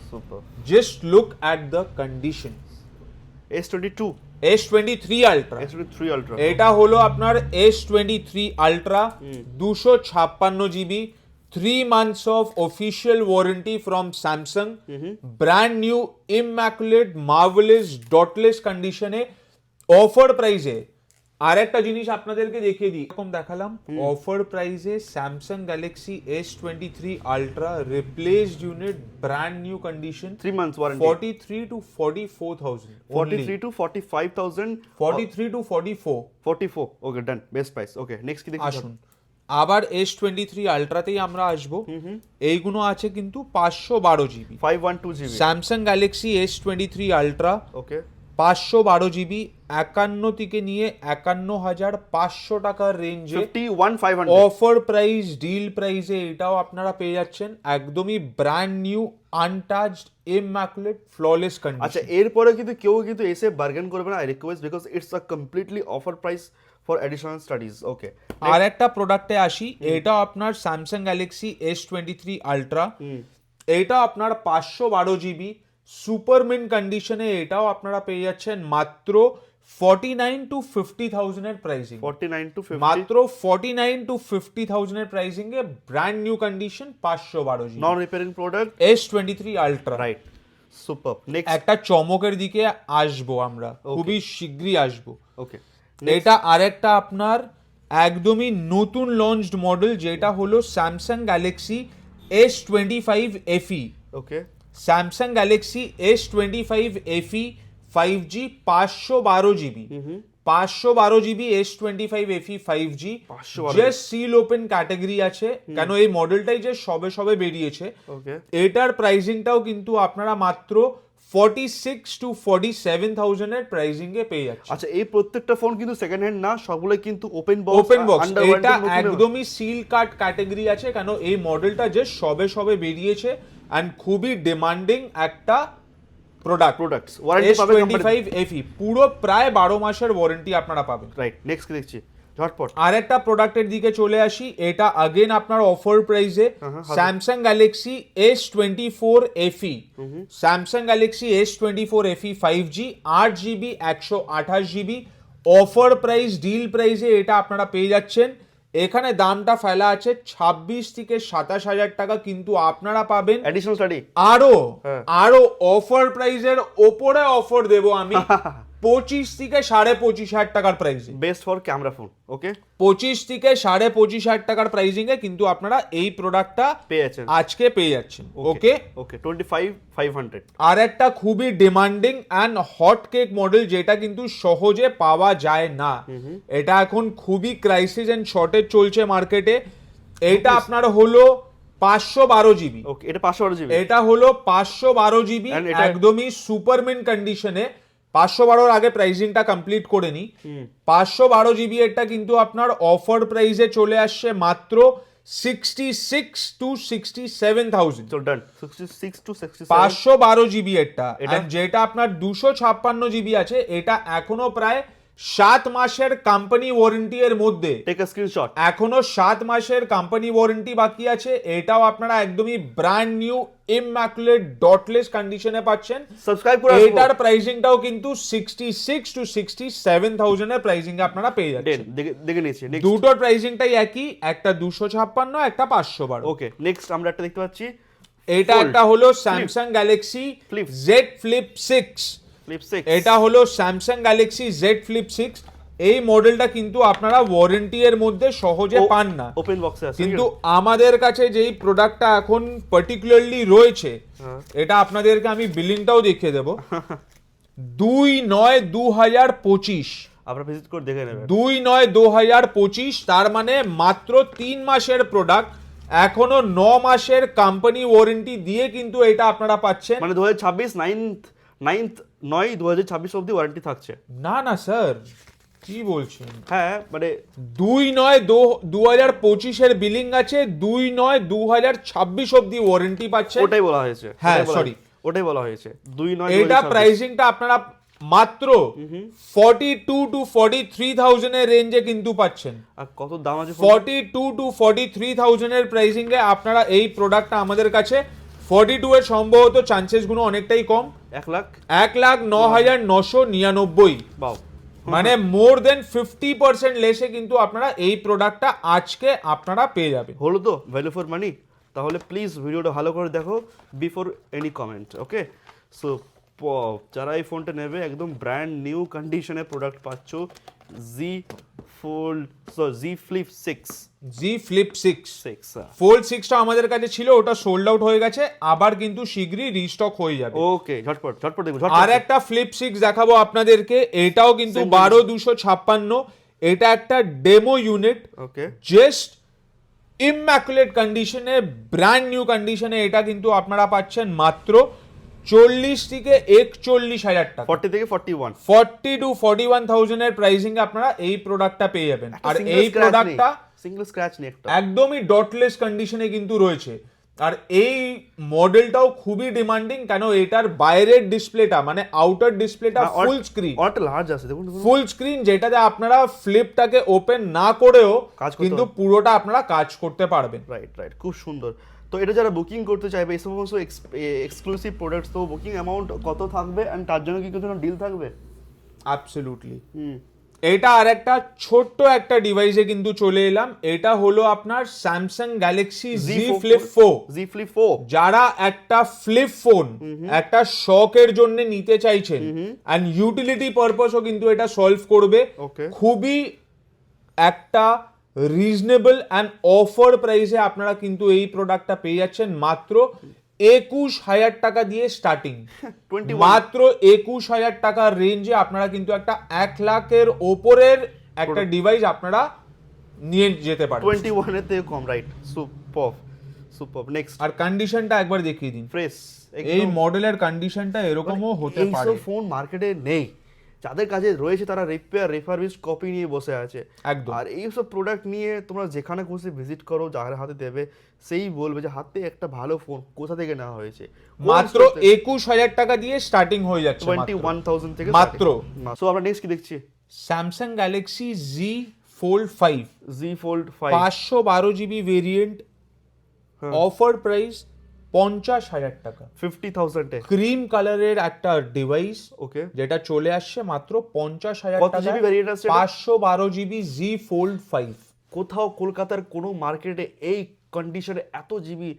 super. Just look at the condition. S22, S23 ultra, S23 ultra, এটা হলো আপনার S23 ultra, 256 GB, 3 months of official warranty from Samsung, brand new immaculate marvelous dotless condition A offer প্রাইসে। আর একটা জিনিস আপনাদেরকে দেখিয়ে দিই, এরকম দেখালাম অফার প্রাইসে Samsung Galaxy S23 ultra replaced unit brand new condition, 3 months warranty, 43 to 44,000, 43 to 45,000, 43 to 44, 44, okay done, best price. Okay, next কি দেখছি? আসুন আবার S23 আলট্রাতেই আমরা আসবো। এইগুলো আছে কিন্তু 512 GB, 512 GB, Samsung Galaxy S23 ultra okay 512 GB, 51 থেকে নিয়ে 51,500 টাকার রেঞ্জে 51,500, অফার প্রাইস ডিল প্রাইসে এটাও আপনারা পেয়ে যাচ্ছেন, একদমই brand new untouched immaculate flawless আচ্ছা কন্ডিশন। এরপরে কিন্তু কেউ কিন্তু এসে বার্গেন করবে না, I request, because it's a completely offer price for additional studies. Okay, আর একটা প্রোডাক্টে আসি, এটা আপনার স্যামসাং গ্যালাক্সি S23 আলট্রা, এটা আপনার 512 GB সুপার মিন্ট কন্ডিশনে, এটাও আপনারা পেয়ে যাচ্ছেন মাত্র 49 to 50,000 এর প্রাইসিং, 49 to 50, মাত্র 49 to 50,000 এর প্রাইসিং এ ব্র্যান্ড নিউ কন্ডিশন 512 GB নন repairing product, S23 ultra. Right, super. Next, একটা চমকের দিকে আসবো আমরা, খুবই শীঘ্রই আসবো। ওকে, এটা আরেকটা আপনার একদমই নতুন লঞ্চড মডেল, যেটা হলো স্যামসাং গ্যালাক্সি S25 FE, ওকে Samsung Galaxy S25 FE 5G 512 GB, 512 GB S25 FE 5G, 512 just seal open category আছে, কেন এই মডেলটাই যে সবে সবে বেরিয়েছে। ওকে, এটার প্রাইসিংটাও কিন্তু আপনারা মাত্র 46 to 47,000 এর প্রাইসিং এ পেয়ে যাচ্ছে। আচ্ছা এই প্রত্যেকটা ফোন কিন্তু সেকেন্ড হ্যান্ড না, সবগুলো কিন্তু ওপেন ওপেন বক্স, আন্ডার এটা ওয়ারেন্টি, একদমই সিল কাট ক্যাটাগরি আছে, কেন এই মডেলটা যে সবে সবে বেরিয়েছে এন্ড খুবই ডিমান্ডিং একটা প্রোডাক্টস ওয়ারেন্টি পাবে S25 FE, পুরো প্রায় 12 মাসের ওয়ারেন্টি আপনারা পাবেন। রাইট, নেক্সট কি দেখছি? ঝটপট আর একটা প্রোডাক্টের দিকে চলে আসি, এটা अगेन আপনার অফার প্রাইসে Samsung Galaxy S24 FE, Samsung Galaxy S24 FE 5G 8GB 128GB, offer price deal প্রাইসে এটা আপনারা পেয়ে যাচ্ছেন। এখানে দামটা ফেলা আছে 26 থেকে 27,000 টাকা, কিন্তু আপনারা পাবেন অ্যাডিশনাল স্টাডি আরো অফার প্রাইসের ওপরে অফার দেবো আমি 25 থেকে 25,500 টাকার প্রাইসে, বেস্ট ফর ক্যামেরা ফোন। ওকে, 25 থেকে 25,500 টাকার প্রাইসিং এ কিন্তু আপনারা এই প্রোডাক্টটা পেয়ে যাচ্ছেন, আজকে পেয়ে যাচ্ছেন। ওকে, ওকে 25,500। আর একটা খুবই demanding and hot cake model, যেটা কিন্তু সহজে পাওয়া যায় না, এটা এখন খুবই ক্রাইসিস এন্ড শর্টেজ চলছে মার্কেটে। এটা আপনার হলো 512 GB, ওকে এটা 512 GB, এটা হলো 512 GB, And এটা- একদমই সুপার মিন্ট কন্ডিশনে। 512 আগে প্রাইসিংটা কমপ্লিট করে নি। 512 GB এটা কিন্তু আপনার অফার প্রাইসে চলে আসছে মাত্র 66 to 67,000। So done. 66 to 67. 512 GB এটা, এটা? and যেটা আপনার 256 জিবি আছে এটা এখনো প্রায় 7 মাসের কোম্পানি ওয়ারেন্টি এর মধ্যে, Take a screenshot. এখনো 7 মাসের কোম্পানি ওয়ারেন্টি বাকি আছে। এটাও আপনারা একদমই ব্র্যান্ড নিউ ইম্যাকুলেট ডটলেস কন্ডিশনে পাচ্ছেন। Subscribe করে এটার প্রাইসিংটাও কিন্তু 66 to 67,000 এর প্রাইসিং এ আপনারা পেয়ে যাচ্ছেন। দেখে নিয়েছি। Next. দুটোর প্রাইসিংটাই একই, একটা 256, একটা 512। ওকে, নেক্সট আমরা একটা দেখতে পাচ্ছি এটা Fold. একটা হলো Samsung Galaxy Flip. Z Flip 6। Flip 6। এটা হলো স্যামসাং গ্যালাক্সি Z Flip 6। এই মডেলটা কিন্তু আপনারা ওয়ারেন্টি এর মধ্যে সহজে পান না, ওপেন বক্সে আছে কিন্তু আমাদের কাছে যেই প্রোডাক্টটা এখন পার্টিকুলারলি রয়েছে, এটা আপনাদেরকে আমি বিলিংটাও দেখিয়ে দেব। 2/9/2025, আপনারা ভিজিট করে দেখে নেবেন। 2/9/2025, তার মানে মাত্র 3 মাসের প্রোডাক্ট, এখনো 9 মাসের কোম্পানি ওয়ারেন্টি দিয়ে কিন্তু এটা আপনারা পাচ্ছেন। মানে 2026 9/9/2026 অবধি ওয়ারেন্টি থাকছে। না না স্যার, কি বলছেন? হ্যাঁ মানে 2/9/2025 এর বিলিং আছে, 2/9/2026 অবধি ওয়ারেন্টি পাচ্ছেন। ওটাই বলা হয়েছে। হ্যাঁ, sorry, ওটাই বলা হয়েছে। 2/9 এটা প্রাইসিংটা আপনারা মাত্র 42 to 43,000 এর রেঞ্জে কিন্তু পাচ্ছেন। আর কত দাম আছে? 42 to 43,000 এর প্রাইসিং এ আপনারা এই প্রোডাক্টটা আমাদের কাছে, 42 এর সম্ভবত চান্সেস গুলো অনেকটাই কম, 1 লাখ 1,09,999। বাও, মানে মোর দেন 50% লেসে কিন্তু আপনারা এই প্রোডাক্টটা আজকে আপনারা পেয়ে যাবেন। হলো তো ভ্যালু ফর মানি? তাহলে প্লিজ ভিডিওটা ভালো করে দেখো বিফোর এনি কমেন্ট। ওকে, সো যারা এই ফোনটা নেবে একদম ব্র্যান্ড নিউ কন্ডিশনে প্রোডাক্ট পাচ্ছ। Z Flip 6। Z Flip 6 6 Fold 6টা আমাদের কাছে ছিল, ওটা সোল্ড আউট হয়ে গেছে, আবার কিন্তু শীঘ্রই রিস্টক হয়ে যাবে। ওকে, ঝটপট দেখো। আর একটা Flip 6 দেখাবো আপনাদেরকে, এটাও কিন্তু 12/256। এটা একটা ডেমো ইউনিট, ওকে, জাস্ট ইম্যাকুলেট কন্ডিশনে, ব্র্যান্ড নিউ কন্ডিশনে এটা কিন্তু আপনারা পাচ্ছেন মাত্র 40 থেকে 41,000 টাকা। 40 থেকে 41। 40 to 41,000 এর প্রাইসিং এ আপনারা এই প্রোডাক্টটা পেয়ে যাবেন। আর এই প্রোডাক্টটা সিঙ্গেল স্ক্র্যাচ নেই একটা, একদমই ডটলেস কন্ডিশনে কিন্তু রয়েছে। আর এই মডেলটাও খুবই ডিমান্ডিং, কেন এটার বাইরের ডিসপ্লেটা মানে আউটার ডিসপ্লেটা ফুল স্ক্রিন, অনেকটা লার্জ আছে দেখুন। ফুল স্ক্রিন, যেটাতে আপনারা ফ্লিপটাকে ওপেন না করেও কাজ করতে কিন্তু পুরোটা আপনারা কাজ করতে পারবেন। রাইট, খুব সুন্দর। তো এটা যারা বুকিং করতে চাইবে এই সমস্ত এক্সক্লুসিভ প্রোডাক্টস, তো বুকিং অ্যামাউন্ট কত থাকবে এন্ড তার জন্য কি কোনো ডিল থাকবে? অ্যাবসলিউটলি। এটা আর একটা ছোট্ট একটা ডিভাইসে কিন্তু চলে এলাম। এটা হলো আপনার Samsung Galaxy Z Flip 4। Z Flip 4 যারা একটা ফ্লিপ ফোন একটা শখের জন্য নিতে চাইছেন, এন্ড ইউটিলিটি পারপাসও কিন্তু এটা সলভ করবে। Okay. খুবই একটা রিজনেবল অ্যান্ড অফার প্রাইসে আপনারা কিন্তু এই প্রোডাক্টটা পেয়ে যাচ্ছেন মাত্র 21,000 টাকা দিয়ে স্টার্টিং। 21 মাত্র 21,000 টাকার রেঞ্জে আপনারা কিন্তু একটা 1 লাখের ওপরের একটা ডিভাইস আপনারা নিয়ে যেতে পারেন। 21 এর থেকে কম, রাইট? সুপার। নেক্সট, আর কন্ডিশনটা একবার দেখিয়ে দিন। ফ্রেশ। এই মডেলের কন্ডিশনটা এরকমও হতে পারে। এইসব ফোন মার্কেটে নেই, যাদের কাছে রয়েছে তারা রেফারবিশড কপি নিয়ে বসে আছে। একদম। আর এইসব প্রোডাক্ট নিয়ে তোমরা যেখানে খুশি ভিজিট করো, যার হাতে দেবে সেই বলবে যে হাতে একটা ভালো ফোন কোথা থেকে নেওয়া হয়েছে। মাত্র 21,000 টাকা দিয়ে স্টার্টিং হয়ে যাচ্ছে 21,000 থেকে মাত্র। সো আমরা নেক্সট কি দেখছি? Samsung Galaxy Z Fold 5, Z Fold 5 512 GB variant, offer price 50,000 টাকা। 50,000 এ ক্রিম কালারের একটা ডিভাইস, ওকে। যেটা চলে আসছে মাত্র 50,000 কত টাকা। GB variant আছে এটা? 512 জিবি Z Fold 5। কোথাও কলকাতার কোনো মার্কেটে এই কন্ডিশনে এত জিবি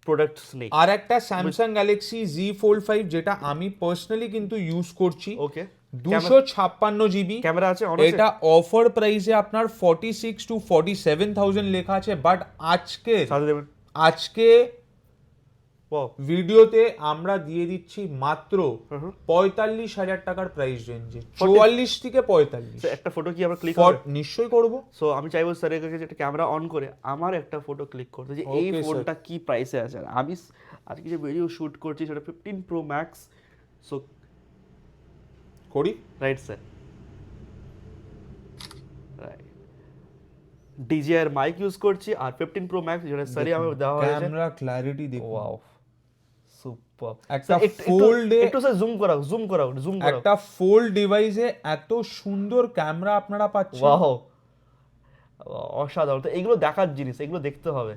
প্রোডাক্টস নেই। আর একটা স্যামসাং গ্যালাক্সি Z Fold 5, যেটা আমি পার্সোনালি কিন্তু ইউজ করছি, ওকে। 256 জিবি ক্যামেরা আছে, এটা অফার প্রাইসে আপনার 46 to 47,000 লেখা আছে, বাট সাথে দেবেন আজকে ভিডিওতে আমরা দিয়ে দিচ্ছি মাত্র 45,000 টাকার প্রাইস রেঞ্জে, 44 থেকে 45। একটা ফটো কি আমরা ক্লিক করব? নিশ্চয়ই করব। সো আমি চাইবো স্যারের কাছে একটা ক্যামেরা অন করে আমার একটা ফটো ক্লিক করতে, যে এই Okay, ফোনটা কি প্রাইসে আছে। আর আমি আজকে যে ভিডিও শুট করছি সেটা 15 Pro Max। সো করি। Right sir, right. DJI এর মাইক ইউজ করছি আর 15 Pro Max যেটা সারি আমাকে দেওয়া হয়েছে। ক্যামেরা ক্ল্যারিটি দেখুন, ওয়াও সুপার। একটা fold একটু স্যার জুম করাও একটা ফোল্ড ডিভাইসে এত সুন্দর ক্যামেরা আপনারা পাচ্ছেন। ওয়াও অসাধারণ। তো এগুলো দেখার জিনিস, এগুলো দেখতে হবে,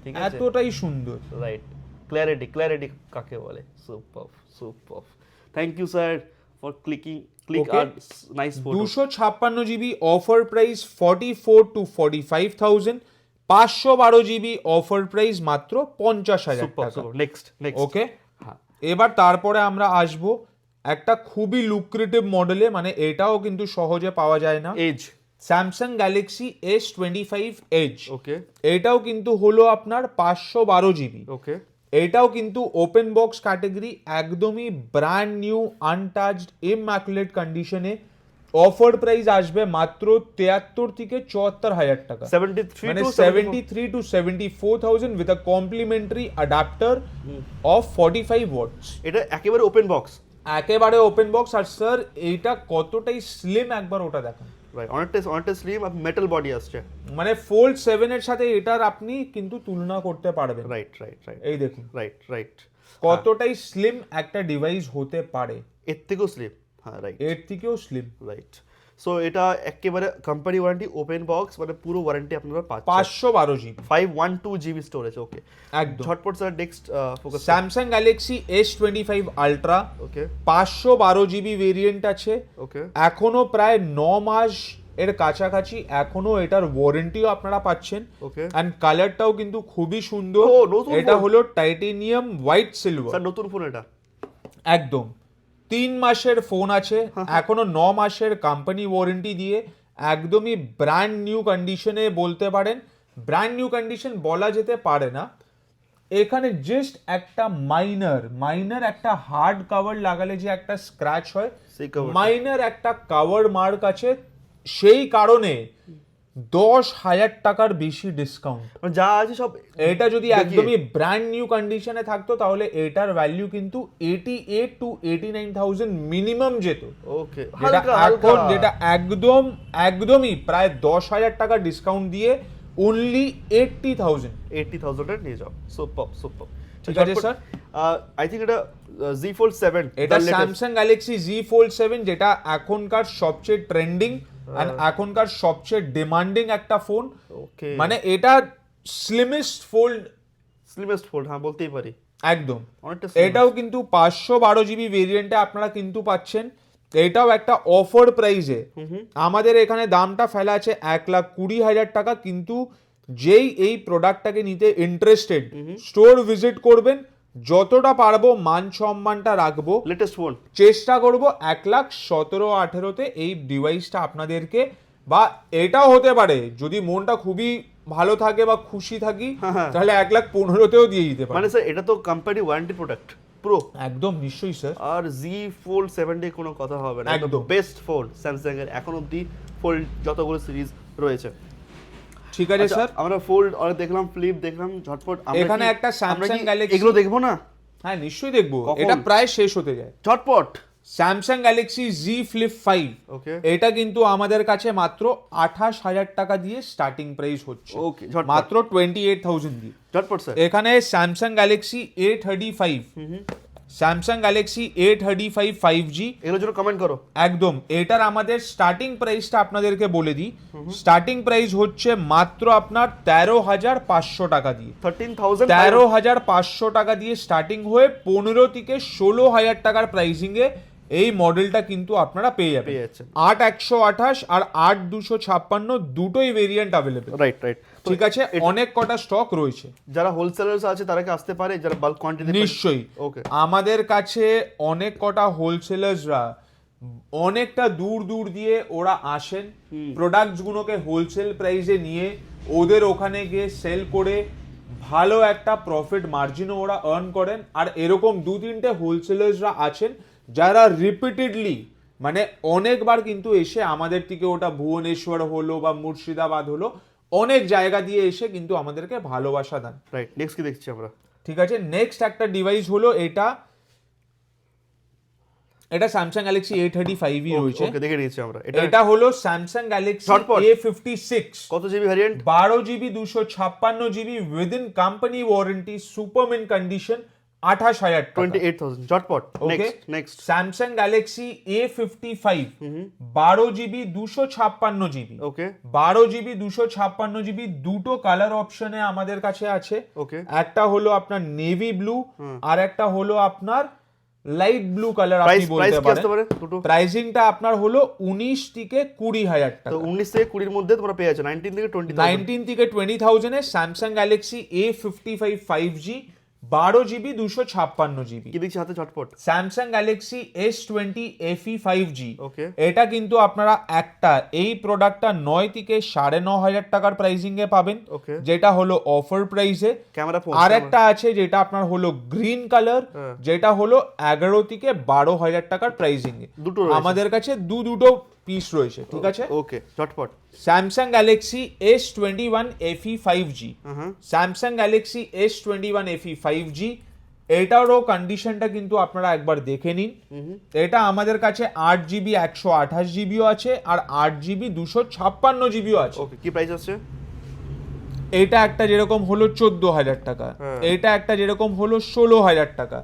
ঠিক আছে? এতটাই সুন্দর। রাইট, ক্ল্যারিটি কাকে বলে? Super. Thank you sir for click Okay. আর nice photo. 256 GB offer price 44 to 45,000, 512 GB offer price মাত্র 50,000 টাকা। নেক্সট ওকে, হ্যাঁ এবার তারপরে আমরা আসব একটা খুবই লুক্রেটিভ মডেলে, মানে এটাও কিন্তু সহজে পাওয়া যায় না, edge. Samsung Galaxy S25 edge. Okay এটাও কিন্তু হলো আপনার 512 জিবি। ওকে এটাও কিন্তু ওপেন বক্স ক্যাটাগরি, একদমই ব্র্যান্ড নিউ আনটাচড ইমম্যাকুলেট কন্ডিশনে। অফার প্রাইস আসবে মাত্র 73 থেকে 74,000 টাকা, 73 মানে to 73 to 74,000 with a complimentary adapter of 45 watts। এটা একেবারে ওপেন বক্স। একেবারে ওপেন বক্স। আর স্যার এইটা কতটাই স্লিম একবার ওটা দেখেন, রাইট, অনেকটা স্লিম আর মেটাল বডি আসছে। মানে ফোল্ড 7 এর সাথে এটার আপনি কিন্তু তুলনা করতে পারবেন। রাইট এই দেখুন রাইট কতটাই স্লিম একটা ডিভাইস হতে পারে, এর থেকেও স্লিম। হ্যাঁ রাইট এর থেকেও স্লিম। রাইট। সো এটা একেবারে কোম্পানি ওয়ারেন্টি, ওপেন বক্স, মানে পুরো ওয়ারেন্টি আপনারা পাচ্ছেন। 512 জিবি 512 জিবি স্টোরেজ। ওকে একদম। ঝটপট sir next focus. Samsung Galaxy S25 ultra, okay 512 GB variant আছে। ওকে এখনো প্রায় 9 মাস এর কাছাকাছি এখনো এটার ওয়ারেন্টিও আপনারা পাচ্ছেন। ওকে এন্ড কালারটাও কিন্তু খুবই সুন্দর। ও, নতুন এটা phone। হলো টাইটেনিয়াম হোয়াইট সিলভার। স্যার নতুন ফোন এটা। একদম 3 মাসের ফোন আছে, এখনো 9 মাসের কোম্পানি ওয়ারেন্টি দিয়ে একদমই ব্র্যান্ড নিউ কন্ডিশনে বলতে পারেন। ব্র্যান্ড নিউ কন্ডিশন বলা যেতে পারে না, এখানে জাস্ট একটা মাইনার একটা হার্ড কভার লাগালে যে একটা স্ক্র্যাচ হয়, সেই cover টা। মাইনার একটা কভার মার্ক আছে, সেই কারণে 10,000 টাকার বেশি ডিসকাউন্ট। মানে যা আছে সব এটা যদি দেখিয়ে। একদমই ব্র্যান্ড নিউ কন্ডিশনে থাকতো তাহলে এটার ভ্যালু কিন্তু 88 to 89,000 মিনিমাম যেত। ওকে যেটা একদমই প্রায় 10,000 টাকা ডিসকাউন্ট দিয়ে অনলি 80,000। 80,000 এর নিয়ে যাও। সুপার। ঠিক আছে স্যার। আই থিংক এটা Z Fold 7 এটা স্যামসাং গ্যালাক্সি Z Fold 7, যেটা এখনকার সবচেয়ে ট্রেন্ডিং আর এখনকার সবচেয়ে ডিমান্ডিং একটা ফোন। ওকে মানে এটা স্লিমেস্ট ফোল্ড স্লিমেস্ট ফোল্ড, হ্যাঁ বলতেই পারি একদম। অনেকটা এটাও কিন্তু 512 জিবি ভেরিয়েন্টে আপনারা কিন্তু পাচ্ছেন। এটাও একটা অফার প্রাইসে আমাদের এখানে দামটা ফেলা আছে 1,20,000 টাকা, কিন্তু যেই এই প্রোডাক্টটাকে নিতে ইন্টারেস্টেড স্টোর ভিজিট করবেন, যতটা পারবো মান সম্মানটা রাখবো, লেটেস্ট ফোন চেষ্টা করব 1,17,18,000-তে এই ডিভাইসটা আপনাদেরকে, বা এটাও হতে পারে যদি মনটা খুবই ভালো থাকে বা খুশি থাকি তাহলে 1,15,000-তেও দিয়ে দিতে পারে। মানে স্যার এটা তো কোম্পানি ওয়ারেন্টি প্রোডাক্ট পুরো। একদম নিশ্চয়ই স্যার। আর Z Fold 7 এর কোনো কথা হবে না, একদম একদম। বেস্ট ফোন স্যামসাং এর এখন অবধি ফোল্ড যতগুলো সিরিজ রয়েছে। ঠিক আছে স্যার। আমরা ফোল্ড আর দেখলাম, ফ্লিপ দেখলাম, ঝটপট আমরা এখানে একটা Samsung Galaxy, এগুলো দেখবো না? হ্যাঁ নিশ্চয়ই দেখবো, কখন? এটা প্রায় শেষ হতে যায়। ঝটপট স্যামসাং গ্যালাক্সি Z Flip 5, ওকে এটা কিন্তু আমাদের কাছে মাত্র 28,000 টাকা দিয়ে স্টার্টিং প্রাইস হচ্ছে। ওকে ঝটপট মাত্র 28,000 দিয়ে। ঝটপট স্যার। এখানে Samsung Galaxy A35, Samsung Galaxy A35 5G, এগুলোর জন্য কমেন্ট করো। একদম এটার আমাদের স্টার্টিং প্রাইসটা আপনাদেরকে বলে দিই। স্টার্টিং প্রাইস হচ্ছে মাত্র আপনার 13,500 টাকা দিয়ে। 13,000 13,500 টাকা দিয়ে স্টার্টিং হয়ে 15 থেকে 16,000 টাকার প্রাইসিং এ এই মডেলটা কিন্তু আপনারা পেয়ে পেয়ে যাবেন। যাচ্ছেন। 8,128 আর 8,256 দুটোই ভেরিয়েন্ট অ্যাভেলেবল। রাইট ঠিক আছে, অনেক কটা স্টক রয়েছে। যারা হোলসেলার্স আছে তারা কি আসতে পারে, যারা বাল্ক কোয়ান্টিটি? নিশ্চয়ই। ওকে আমাদের কাছে অনেক কটা হোলসেলার্সরা অনেকটা দূর দিয়ে ওরা আসেন, প্রোডাক্টস গুলোকে হোলসেল প্রাইসে নিয়ে ওদের ওখানে গিয়ে সেল করে ভালো একটা প্রফিট মার্জিনও ওরা আর্ন করেন। আর এরকম 2-3টে হোলসেলার্সরা আছেন যারা রিপিটেডলি, মানে অনেকবার কিন্তু এসে আমাদের থেকে, ওটা ভুবনেশ্বর হলো বা মুর্শিদাবাদ হলো, অনেক জায়গা দিয়ে এসে কিন্তু আমাদেরকে ভালোবাসা দেন। রাইট। নেক্সট কি দেখছি আমরা? ঠিক আছে, নেক্সট একটা ডিভাইস হলো এটা স্যামসাং গ্যালাক্সি A35 ই রয়েছে। ওকে, দেখে নিয়েছি আমরা। এটা হলো স্যামসাং গ্যালাক্সি ঝটপট। A56 কত GB variant? 12GB 256GB within company warranty, super mint condition, 28,000 টাকা। 28,000 ঝটপট। Okay, next Samsung Galaxy A55 12GB 256GB, okay 12GB 256GB দুটো কালার অপশনে আমাদের কাছে আছে। ওকে একটা হলো আপনার নেভি ব্লু আর একটা হলো আপনার লাইট ব্লু কালার আপনি প্রাইস বলতে কি আসতে পারেন। পারে দুটো? প্রাইসিংটা আপনার হলো 19 থেকে 20,000 তো টাকা। 19 থেকে 20 এর মধ্যে তোমরা পেয়ে যাচ্ছ 19 থেকে 20,000। 19 থেকে 20,000 এ Samsung Galaxy A55 5G 12GB 256GB। কি দেখছি হাতে ঝটপট? Samsung Galaxy S20 FE 5G। ওকে এটা কিন্তু আপনারা একটা এই প্রোডাক্টটা 9 থেকে 9,500 টাকার প্রাইসিং এ পাবেন, ওকে যেটা হলো অফার প্রাইসে। ক্যামেরা ফোন আর একটা আছে যেটা আপনার হলো গ্রিন কালার, হ্যাঁ। যেটা হলো 11 থেকে 12,000 টাকার প্রাইসিং এ। দুটো রয়েছে। আমাদের কাছে দুটো পিস রয়েছে, ঠিক আছে। ওকে ঝটপট। Samsung Galaxy S21 FE 5G, Samsung Galaxy S21 FE 5G এটারও কন্ডিশনটা কিন্তু আপনারা একবার দেখে নিন। এটা আমাদের কাছে 8GB 128GBও আছে আর 8GB 256GBও আছে। ওকে কি প্রাইস আছে? এটা একটা যেরকম হলো 14,000 টাকা, হ্যাঁ। এটা একটা যেরকম হলো 16,000 টাকা।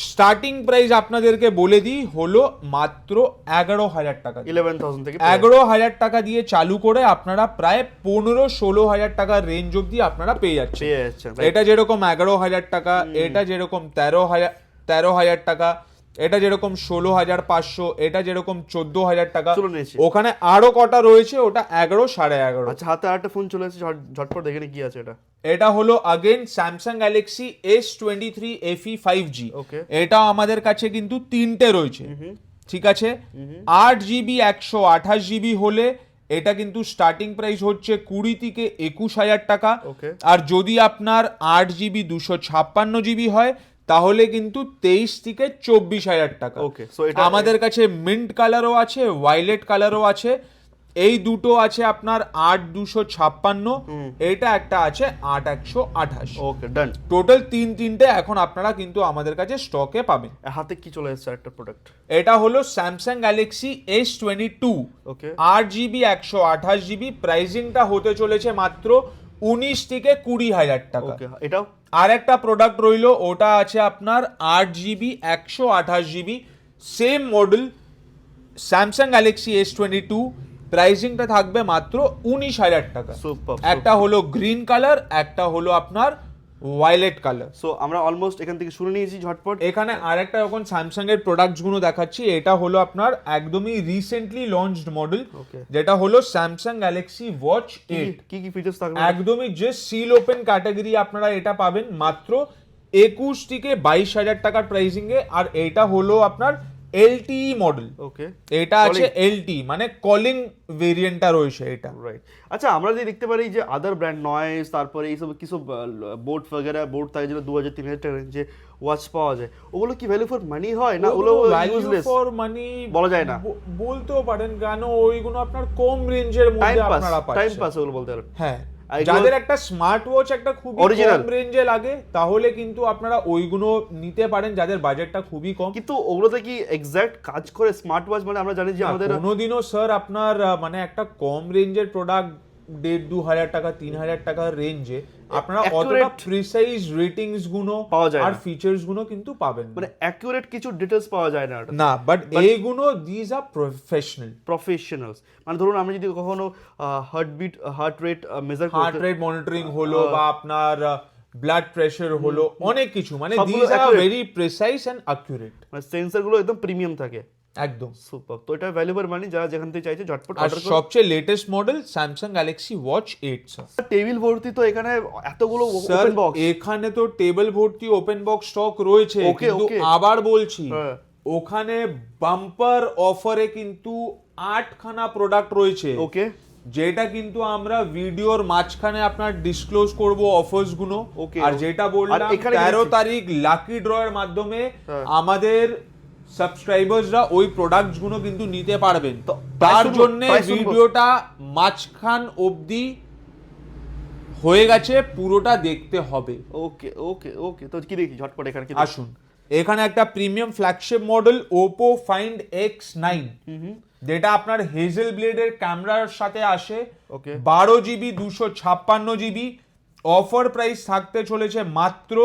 স্টার্টিং প্রাইস আপনাদেরকে বলে দিই হলো মাত্র 11,000 টাকা। 11,000 থেকে 11,000 টাকা দিয়ে চালু করে আপনারা প্রায় 15-16,000 টাকার রেঞ্জ অবধি আপনারা পেয়ে যাচ্ছেন। পেয়ে যাচ্ছেন। এটা যেরকম 11,000 টাকা, এটা যেরকম 13,000 টাকা, এটা যেরকম 16,500, এটা যেরকম 14,000 টাকা। চলে নিয়েছি। ওখানে আরো কটা রয়েছে, ওটা 11, 11.5। আচ্ছা হাতে আরেকটা ফোন চলে এসেছে, ঝটপট দেখে নি কি আছে এটা। এটা হলো again Samsung Galaxy S23 FE 5G। ওকে এটা আমাদের কাছে কিন্তু তিনটে রয়েছে, ঠিক আছে। 8GB 128GB হলে এটা কিন্তু স্টার্টিং প্রাইস হচ্ছে 20 থেকে 21,000 টাকা। ওকে আর যদি আপনার 8GB 256GB হয় তাহলে কিন্তু 23 থেকে 24,000 টাকা। ওকে সো এটা আমাদের কাছে মিন্ট কালারও আছে, ভায়োলেট কালারও আছে। এই দুটো আছে আপনার 8,256, এটা একটা আছে 8,128। ওকে ডান। টোটাল তিনটে এখন আপনারা কিন্তু আমাদের কাছে স্টকে পাবেন। হাতে কি চলে এসেছে একটা প্রোডাক্ট? এটা হলো স্যামসাং গ্যালাক্সি S22 ওকে 8GB 128GB, প্রাইসিংটা হতে চলেছে মাত্র 19 থেকে 20,000 টাকা। ওকে এটাও আর একটা প্রোডাক্ট রইলো, ওটা আছে আপনার 8GB 128GB, same model Samsung Galaxy S22, প্রাইসিংটা থাকবে মাত্র 19,000 টাকা। সুপার। একটা হলো গ্রিন কালার, একটা হলো আপনার ভায়োলেট কালার। সো আমরা অলমোস্ট এখান থেকে শুনে নিয়েছি ঝটপট। এখানে আরেকটা যখন স্যামসাং এর প্রোডাক্টস গুলো দেখাচ্ছি, এটা হলো আপনার একদমই রিসেন্টলি লঞ্চড মডেল, ওকে যেটা হলো স্যামসাং গ্যালাক্সি ওয়াচ 8। কি কি ফিচার্স থাকবে? একদমই জাস্ট সিল ওপেন ক্যাটাগরি আপনারা এটা পাবেন মাত্র 21 থেকে 22,000 টাকার প্রাইসিং এ। আর এটা হলো আপনার LTE মডেল, ওকে এটা আছে LTE মানে কলিং ভেরিয়েন্টটা রয়েছে এটা। রাইট। আচ্ছা আমরা যে দেখতে পারি যে আদার ব্র্যান্ড নয়েজ, তারপরে এইসব কিছু বোর্ড वगैरह বোর্ড থাকে যেটা 2,000-3,000 টাকা রেঞ্জে ওয়াচ পাওয়া যায়, ওগুলো কি ভ্যালু ফর মানি হয় না ওগুলো ইউজলেস ফর মানি বলা যায় না? বলতেও পারেন, কেন ওইগুলো আপনার কম রেঞ্জের টাইম মধ্যে পাস, আপনারা টাইম পাচ্ছেন। পাস ওগুলো বলতে পারেন। হ্যাঁ, এগুলো- যাদের একটা স্মার্ট ওয়াচ একটা খুবই Original। কম রেঞ্জে লাগে তাহলে কিন্তু আপনারা ওইগুলো নিতে পারেন, যাদের বাজেটটা খুবই কম। কিন্তু ওগুলোতে কি এক্সাক্ট কাজ করে স্মার্ট ওয়াচ? মানে আমরা জানি যে আমাদের কোনোদিনও স্যার আপনার মানে একটা কম রেঞ্জের প্রোডাক্ট 1,500-2,000 টাকা 3,000 টাকার রেঞ্জে আপনারা অতটা Accurate প্রিসাইজ রেটিংস গুলো পাওয়া যায় আর না। ফিচার্স গুলো কিন্তু পাবেন না। মানে অ্যাকুরেট কিছু ডিটেইলস পাওয়া যায় না না, বাট এইগুলো দিস আর প্রফেশনাল। প্রফেশনালস। মানে ধরুন আমি যদি কখনো heartbeat heart rate measure heart করতে রেট মনিটরিং হলো বা আপনার ব্লাড প্রেশার হলো, অনেক কিছু, মানে সবগুলো this are accurate। Very precise and accurate. মানে সেন্সরগুলো একদম প্রিমিয়াম থাকে। একদম সুপার। তো এটা ভ্যালুয়েবল মানি, যারা যেখান থেকে চাইছে ঝটপট আর অর্ডার করুন। সবচেয়ে latest model Samsung Galaxy watch 8 sir. Table ভর্তি তো এখানে এতগুলো স্যার ওপেন বক্স। এখানে তো টেবিল ভর্তি ওপেন বক্স স্টক রয়েছে, Okay, কিন্তু okay। আবার বলছি হ্যাঁ। ওখানে বাম্পার অফারে কিন্তু 8খানা প্রোডাক্ট রয়েছে, ওকে যেটা কিন্তু আমরা ভিডিওর মাঝখানে আপনার ডিসক্লোজ করব অফার্স গুলো। Okay, আর okay। যেটা বললাম আর এখানে 13 কিন্তু- তারিখ লাকি ড্রয়ের মাধ্যমে হ্যাঁ। আমাদের সাবস্ক্রাইবার্সরা ওই প্রোডাক্টস গুলো কিন্তু নিতে পারবেন। তো তার শুনবো, জন্য প্রাইস শুনবো। ভিডিওটা মাঝখান অবধি হয়ে গেছে, পুরোটা দেখতে হবে। ওকে ওকে ওকে। তো কি দেখি ঝটপট এখানে কি আসুন, এখানে একটা premium flagship model Oppo find X9, যেটা আপনার হেজেল ব্লেডের ক্যামেরার সাথে আসে, Okay. 12 GB 256 GB। Offer price থাকতে চলেছে মাত্র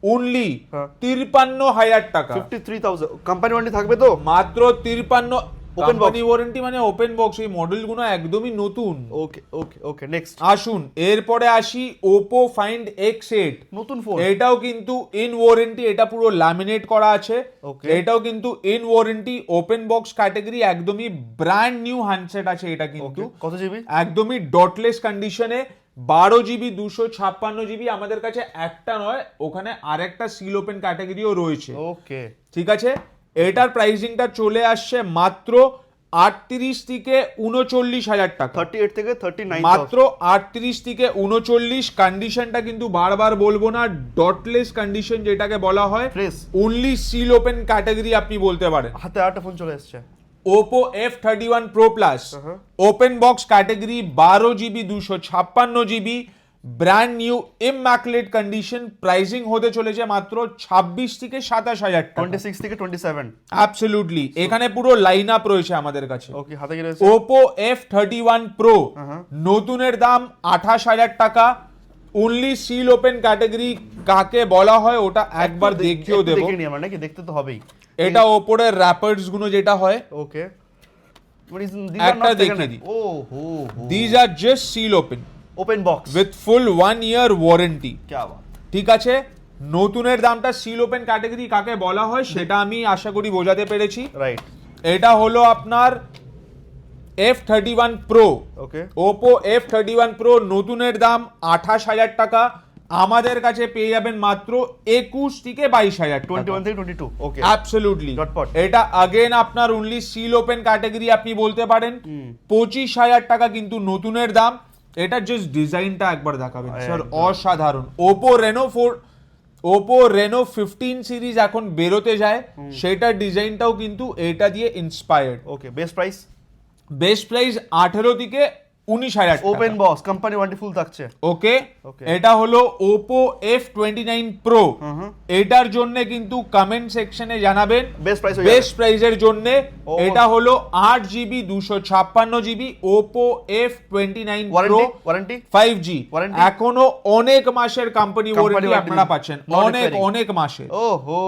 অনলি হ্যাঁ। 53,000 টাকা। 53,000 কোম্পানি ওয়ারেন্টি থাকবে তো? মাত্র 53। Open company box। ওয়ারেন্টি মানে ওপেন বক্স, এই মডেলগুলো একদমই নতুন। ওকে ওকে ওকে নেক্সট আসুন এরপরে আসি ওপো ফাইন্ড X8। নতুন ফোন। এটাও কিন্তু ইন ওয়ারেন্টি, এটা পুরো ল্যামিনেট করা আছে। Okay. এটাও কিন্তু in warranty, open box category, একদমই ব্র্যান্ড নিউ হ্যান্ডসেট আছে এটা কিন্তু। ওকে কত জিবি? একদমই ডটলেস কন্ডিশনে, 12 GB 256 GB। আমাদের কাছে একটা নয়, ওখানে আরেকটা সিল ওপেন ক্যাটাগরিও রয়েছে। ওকে ঠিক আছে, এটার প্রাইসিংটা চলে আসছে মাত্র 38 থেকে 39,000 টাকা। 38 থেকে 39 মাত্র 38 থেকে 39। কন্ডিশনটা কিন্তু বারবার বলবো না, ডটলেস কন্ডিশন যেটাকে বলা হয়, Fresh। Only seal open category আপনি বলতে পারেন। হাতে আরেকটা ফোন চলে এসেছে। Oppo F31 Pro Plus, open box category, 12 GB 256 GB, brand new immaculate condition. Pricing হতে চলেছে মাত্র 26 থেকে 27,000 টাকা। 26 থেকে 27। অ্যাবসলিউটলি, এখানে পুরো লাইন আপ রয়েছে আমাদের কাছে। ওকে হাতে কি রয়েছে? ওপো F31 Pro, নতুনের দাম 28,000 টাকা। অনলি সিল ওপেন ক্যাটাগরি কাকে বলা হয় ওটা একবার দেখিয়েও দেবো। দেখে নিই আমরা, নাকি দেখতে তো হবেই। এটা ওপরের র্যাপার্স গুলো যেটা হয়, ওকে একটা দেখিয়ে দিই। ও হো these are just seal open open box with full 1 year warranty. क्या बात। ঠিক আছে, নতুনের দামটা সিল ওপেন ক্যাটাগরি কাকে বলা হয় সেটা আমি আশা করি বোঝাতে পেরেছি। রাইট। এটা হলো আপনার F31 Pro, ওকে ওপো F31 Pro, নতুনের দাম 28,000 টাকা। আমাদের কাছে পেয়ে যাবেন মাত্র 21 থেকে 22,000 টাকা। 21 থেকে 22। ওকে অ্যাবসলিউটলি। Dotpot। এটা আগেন আপনার অনলি সিল ওপেন ক্যাটাগরি আপনি বলতে পারেন। 25,000 টাকা কিন্তু নতুনের দাম। এটা জাস্ট ডিজাইনটা একবার দেখাবেন স্যার, অসাধারণ। ওপো রেনো 15 সিরিজ এখন বেরোতে যায়, সেটার ডিজাইনটাও কিন্তু এটা দিয়ে ইন্সপায়ার্ড। ওকে বেস্ট প্রাইস? বেস্ট প্রাইস 18 থেকে 19,000 টাকা। ওপেন বক্স কোম্পানি ওয়ারেন্টি ফুল থাকছে। ওকে, Okay. এটা হলো ওপো F29 Pro। এটার জন্য কিন্তু কমেন্ট সেকশনে জানাবেন বেস্ট প্রাইস বেস্ট প্রাইজের জন্য। Oh. এটা হলো 8 GB 256 GB Oppo F29 Pro warranty 5G। Warranty? এখনো অনেক মাসের কোম্পানি ওয়ারেন্টি warranty আপনারা পাচ্ছেন, not অনেক expiring। অনেক মাসের। ও হো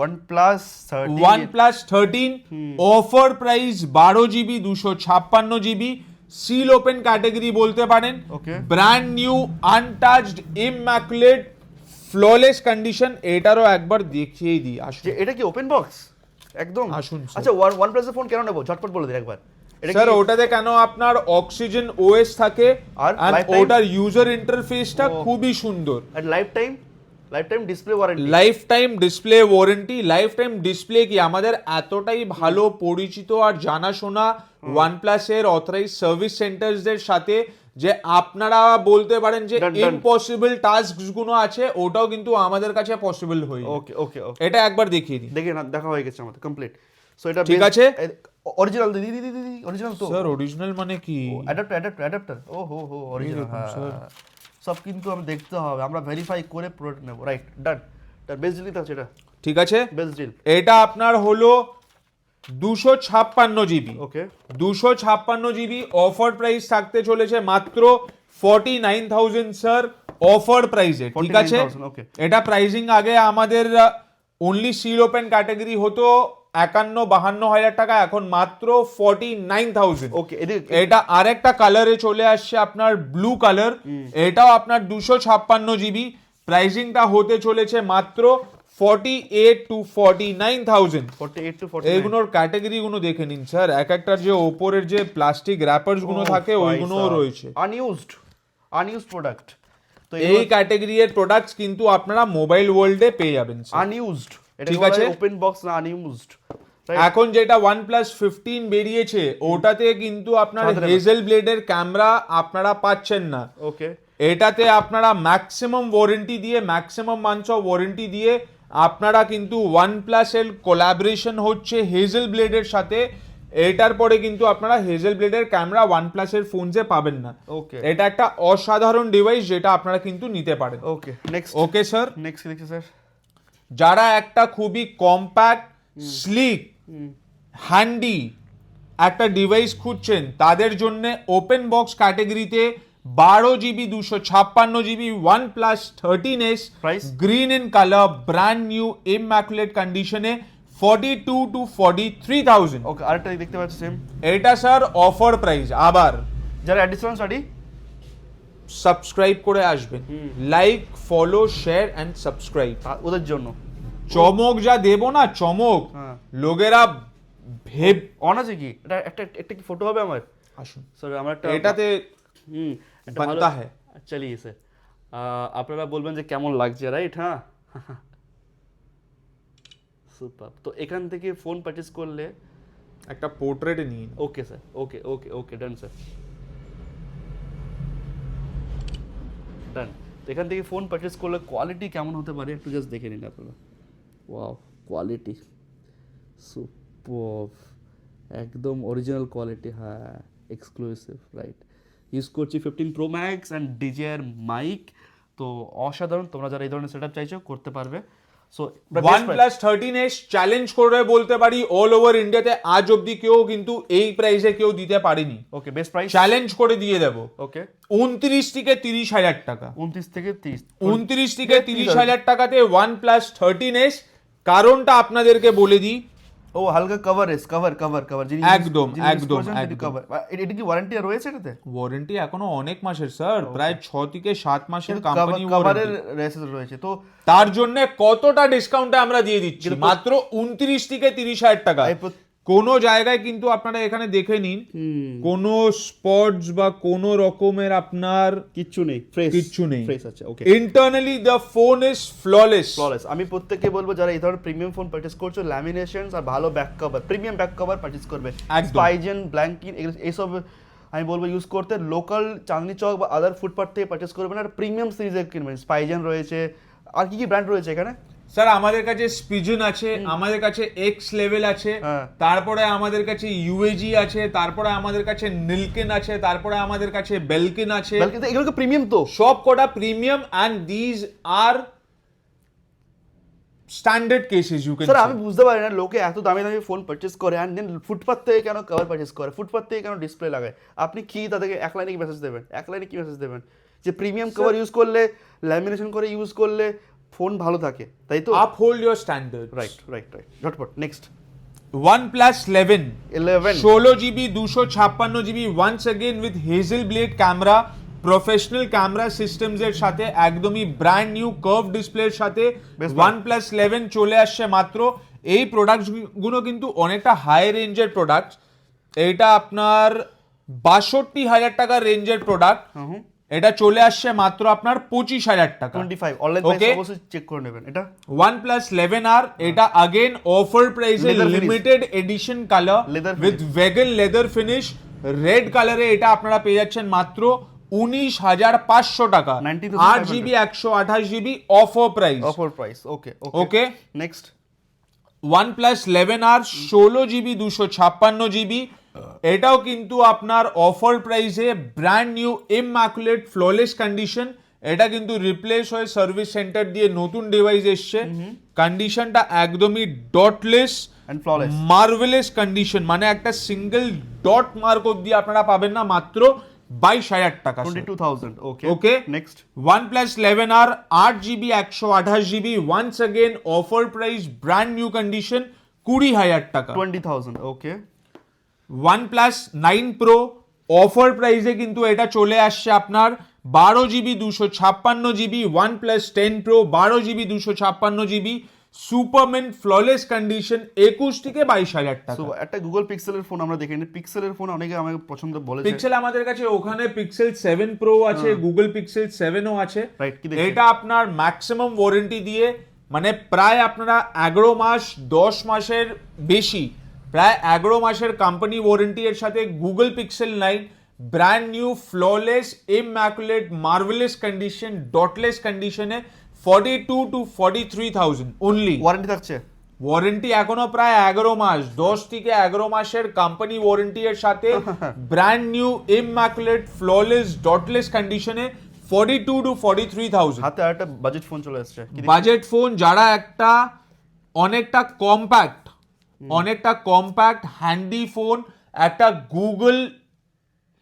OnePlus 13 OnePlus 13 offer price 12 GB 256 GB, seal open category বলতে পারেন। Okay. Brand new untouched immaculate flawless condition. এটারও একবার দেখিয়েই দিই। আসুন যে এটা কি ওপেন বক্স একদম? আসুন, sir। আচ্ছা OnePlus এর ফোন কেন নেবো ঝটপট বলে দিন একবার। এটা স্যার কি ওটাতে কেন আপনার অক্সিজেন ওএস থাকে, আর and lifetime? ওটার ইউজার ইন্টারফেসটা ও। খুবই সুন্দর। আর lifetime display warranty? Lifetime display warranty. Lifetime display কি, আমাদের এতটাই ভালো পরিচিত আর জানাশোনা OnePlus এর অথরাইজ সার্ভিস সেন্টারসদের সাথে, যে আপনারা বলতে পারেন যে Done, done। ইম্পসিবল টাস্কস গুলো আছে, ওটাও কিন্তু আমাদের কাছে পসিবল হয়ে যায়। ওকে ওকে ওকে এটা একবার দেখিয়ে দিই। দেখে না দেখা হয়ে গেছে আমাদের কমপ্লিট। সো এটা ঠিক আছে। অরিজিনাল দিদি দিদি দিদি অরিজিনাল তো? স্যার অরিজিনাল মানে কি? অ্যাডাপ্টার ও হো হো অরিজিনাল। সব কিন্তু আমি দেখতে হবে, আমরা ভেরিফাই করে প্রোডাক্ট নেব। রাইট ডান। তার বেস্ট ডিল আছে এটা? ঠিক আছে, বেস্ট ডিল। এটা আপনার হলো 256 GB। ওকে 256 GB অফার প্রাইস থাকতে চলেছে মাত্র 49,000 স্যার, অফার প্রাইসে। ঠিক আছে, 49,000, okay। এটা প্রাইসিং আগে আমাদের অনলি সিল ওপেন ক্যাটাগরি হতো 51-52,000 টাকা, এখন মাত্র 49,000। ওকে এদিকে এটা আরেকটা কালারে চলে আসছে আপনার ব্লু কালার, এটাও আপনার 256 GB। প্রাইসিংটা হতে চলেছে মাত্র 48 to 49,000। 48 to 49। এইগুলোর ক্যাটাগরি গুলো দেখে নিন স্যার, এক একটার যে ওপরের যে প্লাস্টিক র্যাপার্স গুলো থাকে ওইগুলোও রয়েছে। Unused product. তো এই ক্যাটাগরি এর প্রোডাক্টস কিন্তু আপনারা মোবাইল ওয়ার্ল্ডে পেয়ে যাবেন স্যার। আনইউজড, এটা ঠিক ঠিক আছে। আছে ওপেন বক্স না আনইউজড। এখন যেটা OnePlus 15 বেরিয়েছে ওটাতে কিন্তু আপনার হেজেল ব্লেডের ক্যামেরা আপনারা পাচ্ছেন না। ওকে এটাতে আপনারা ম্যাক্সিমাম ওয়ারেন্টি দিয়ে, ম্যাক্সিমাম মান্থস অফ ওয়ারেন্টি দিয়ে আপনারা কিন্তু OnePlus এর কোলাবোরেশন হচ্ছে হেজেল ব্লেডের সাথে। এটার পরে কিন্তু আপনারা হেজেল ব্লেডের ক্যামেরা OnePlus এর ফোনসে পাবেন না। ওকে এটা একটা অসাধারণ ডিভাইস যেটা আপনারা কিন্তু নিতে পারেন। Okay next okay sir, next দেখছি স্যার। যারা একটা খুবই কম্প্যাক্ট স্লিক হ্যান্ডি একটা ডিভাইস খুঁজছেন তাদের জন্য ওপেন বক্স ক্যাটাগরিতে 12 GB 256 GB OnePlus 13s Price? Green in colour brand new immaculate কন্ডিশনে 42 to 43,000। ওকে, আরেকটা দেখতে পাচ্ছি সেম। এটা স্যার অফার প্রাইস। আবার যারা অ্যাডিশনাল স্টাডি সাবস্ক্রাইব করে আসবেন, like follow share and subscribe. ওদের জন্য চমক যা দেব না, চমক হ্যাঁ। লোকেরা ভেব অন আছে কি? এটা একটা কি ফটো হবে আমার? আসুন স্যার আমার একটা এটাতে একটা বানতা ভালো হ্যায়। চলিয়ে স্যার, আপনারা বলবেন যে কেমন লাগছে, রাইট? হ্যাঁ, সুপার। তো এখান থেকে ফোন পারচেজ করলে একটা পোর্ট্রেট নিয়ে নিন। ওকে স্যার, ওকে ওকে ওকে, ডান স্যার, ডান। তো এখান থেকে ফোন পারচেজ করলে কোয়ালিটি কেমন হতে পারে একটু জাস্ট দেখে নিন আপনারা। ওয়াও, কোয়ালিটি সুপার, একদম অরিজিনাল কোয়ালিটি। হ্যাঁ, এক্সক্লুসিভ, রাইট। ইউজ করছি 15 Pro Max and DJI mic. তো অসাধারণ, তোমরা যারা এই ধরনের সেটআপ চাইছো করতে পারবে। সো OnePlus 13s চ্যালেঞ্জ করে বলতে পারি অল ওভার ইন্ডিয়াতে আজ অবধি কেউ কিন্তু এই প্রাইসে কেউ দিতে পারেনি। ওকে, বেস্ট প্রাইস চ্যালেঞ্জ করে দিয়ে দেবো। ওকে, 29 থেকে 30,000 টাকা। 29 থেকে 30, 29 থেকে 30,000 টাকাতে OnePlus 13s। কারণটা আপনাদেরকে বলে দিই, ও হালকা কভার যিনি একদম, একদম, একদম। কভার। এটা কি ওয়ারেন্টি রয়েছে এটাতে? ওয়ারেন্টি এখনো অনেক মাসের স্যার, প্রায় 6 থেকে 7 মাসের কোম্পানি কভারের ওয়ারেন্টি। রেসেস রয়েছে। তো তার জন্য কতটা ডিসকাউন্টে আমরা দিয়ে দিচ্ছি, মাত্র 29 থেকে 30,000 টাকা। কোনো জায়গায় কিন্তু আপনারা এখানে দেখে নিন, কোনো স্পটস বা কোনো রকমের আপনার কিচ্ছু নেই, ফ্রেশ কিচ্ছু নেই। ফ্রেশ আছে। Okay, internally the phone is flawless. Flawless. আমি প্রত্যেককে বলবো যারা এই ধরনের প্রিমিয়াম ফোন পারচেজ করছো, ল্যামিনেশনস আর ভালো back cover, premium back cover purchase করবে। একদম। স্পাইজেন, ব্ল্যাঙ্কিন, এইসব আমি বলবো ইউজ করতে। লোকাল চাঁদনি চক বা আদার ফুটপাথ থেকে পারচেজ করবেন, আর প্রিমিয়াম সিরিজের কিনবেন। স্পাইজেন রয়েছে, আর কি কি ব্র্যান্ড রয়েছে এখানে? স্যার আমাদের কাছে স্পিজন আছে, আমাদের কাছে এক্স লেভেল আছে, হ্যাঁ। তারপরে আমাদের কাছে ইউএজি আছে, তারপরে আমাদের কাছে নিলকিন আছে, তারপরে আমাদের কাছে বেলকিন আছে। কিন্তু এগুলো তো প্রিমিয়াম, তো সব কটা premium and these are standard cases you can. Sir আমি বুঝতে পারি না লোকে এত দামি দামি ফোন পারচেজ করে অ্যান্ড দেন ফুটপাথ থেকে কেন কভার পারচেজ করে, ফুটপাথ থেকে কেন ডিসপ্লে লাগায়? আপনি কি তাদেরকে এক লাইনে কি মেসেজ দেবেন? এক লাইনে কি মেসেজ দেবেন যে প্রিমিয়াম কভার ইউজ করলে, ল্যামিনেশন করে ইউজ করলে ফোন ভালো থাকে, তাই তো? Uphold your standard. Right right right, ঝটপট next. OnePlus 11 11 16 GB 256 GB once again with Hasselblad camera, professional camera systems এর সাথে, একদমই ব্র্যান্ড নিউ কার্ভ ডিসপ্লের সাথে OnePlus 11 চলে আসছে মাত্র। এই প্রোডাক্টস গুলো কিন্তু অনেকটা হাই রেঞ্জের প্রোডাক্ট। এটা আপনার 62,000 টাকার রেঞ্জের প্রোডাক্ট, এটা চলে আসছে মাত্র আপনার 25,000 টাকা। 25 অনলাইন Okay. প্রাইস অবশ্যই চেক করে নেবেন। এটা OnePlus 11R, এটা अगेन অফার প্রাইসে Leather finish. Limited edition colour Leather with vegan leather finish, red কালারে এটা আপনারা পেয়ে যাচ্ছেন মাত্র 19,500 টাকা। 19,500 8GB 128GB offer price. Offer price. Okay okay, next. OnePlus 11R 16GB 256GB, এটাও কিন্তু আপনার অফার প্রাইসে brand new immaculate flawless condition. এটা কিন্তু রিপ্লেস হয়ে সার্ভিস সেন্টার দিয়ে নতুন ডিভাইস এসছে। কন্ডিশনটা একদমই dotless and flawless, marvellous condition, মানে একটা সিঙ্গেল ডট মার্ক অবধি আপনারা পাবেন না, মাত্র 22,000 টাকা। 22,000। Okay okay, next. OnePlus 11R 8GB 128GB once again offer price brand new condition 20,000 টাকা। 20,000। ওকে, OnePlus 9 Pro অফার প্রাইসে কিন্তু এটা চলে আসছে আপনার 12GB 256GB। OnePlus 10 Pro 12GB 256GB Superman flawless condition 21 থেকে 22,000 টাকা। সো একটা গুগল পিক্সেলের ফোন আমরা দেখে নিই। পিক্সেলের ফোন অনেকে আমাকে পছন্দ বলেছে। পিক্সেল আমাদের কাছে ওখানে পিক্সেল 7 Pro আছে, গুগল পিক্সেল 7ও আছে। রাইট, কি দেখছেন? এটা আপনার ম্যাক্সিমাম ওয়ারেন্টি দিয়ে, মানে প্রায় আপনারা 11 মাস 10 মাসের বেশি, প্রায় 11 মাসের কোম্পানি ওয়ারেন্টি এর সাথে Google pixel 9 brand new flawless immaculate marvellous condition ডটলেস কন্ডিশনে 42 to 43,000 অনলি ওয়ারেন্টি থাকছে। ওয়ারেন্টি এখনো প্রায় 11 মাস, 10 থেকে 11 মাসের কোম্পানি ওয়ারেন্টি এর সাথে ব্র্যান্ড নিউ ইম্যাকুলেট ফ্ললেস ডটলেস কন্ডিশনে 42 to 43,000 হাতে আরেকটা বাজেট ফোন চলে এসেছে কি দেখি? বাজেট ফোন যারা একটা অনেকটা কম্প্যাক্ট হ্যান্ডি ফোন, একটা গুগল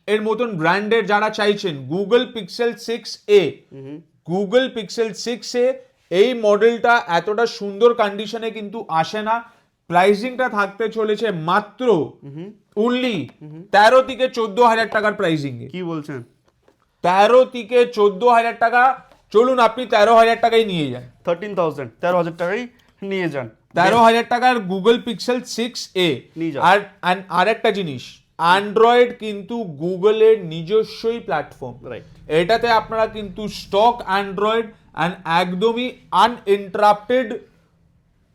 এর মতন ব্র্যান্ডের যারা চাইছেন, Google pixel 6a, Google pixel 6a এই মডেলটা এতটা সুন্দর কন্ডিশনে কিন্তু আসে না। প্রাইসিংটা থাকতে চলেছে মাত্র অনলি 13 থেকে 14,000 টাকার প্রাইসিং এ। কি বলছেন? 13 থেকে 14,000 টাকা। চলুন আপনি 13,000 টাকায় নিয়ে যান, 13,000 টাকাই নিয়ে যান। 13,000 টাকার গুগল পিক্সেল 6a। নিয়ে যান। আর একটা জিনিস, অ্যান্ড্রয়েড কিন্তু গুগলের নিজস্বই প্ল্যাটফর্ম, রাইট। এটাতে আপনারা কিন্তু স্টক অ্যান্ড্রয়েড অ্যান্ড একদমই আনইন্টারাপ্টেড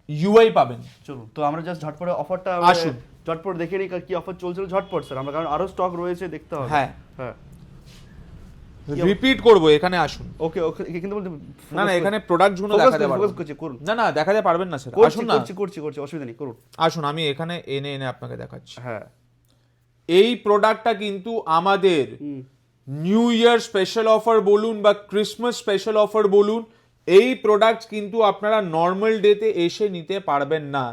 ইউআই পাবেন। চলুন তো আমরা জাস্ট ঝটপট অফারটা আসুন। ঝটপট দেখে নিই কি অফার চলছিল ঝটপট স্যার আমরা, কারণ আরো স্টক রয়েছে দেখতে হবে। হ্যাঁ, হ্যাঁ রিপিট করব, এখানে আসুন। ওকে ওকে কিন্তু বলতে না না, এখানে প্রোডাক্ট গুলো দেখাতে পারবো ফোকাস করছি, করুন। না, দেখাতে পারবেন না স্যার। করছি আসুন না, করছি অসুবিধা নেই, করুন। আসুন, আমি এখানে এনে আপনাকে দেখাচ্ছি। হ্যাঁ এই প্রোডাক্টটা কিন্তু আমাদের নিউ ইয়ার স্পেশাল অফার বলুন বা ক্রিসমাস স্পেশাল অফার বলুন, এই প্রোডাক্ট কিন্তু আপনারা নর্মাল ডেতে এসে নিতে পারবেন না।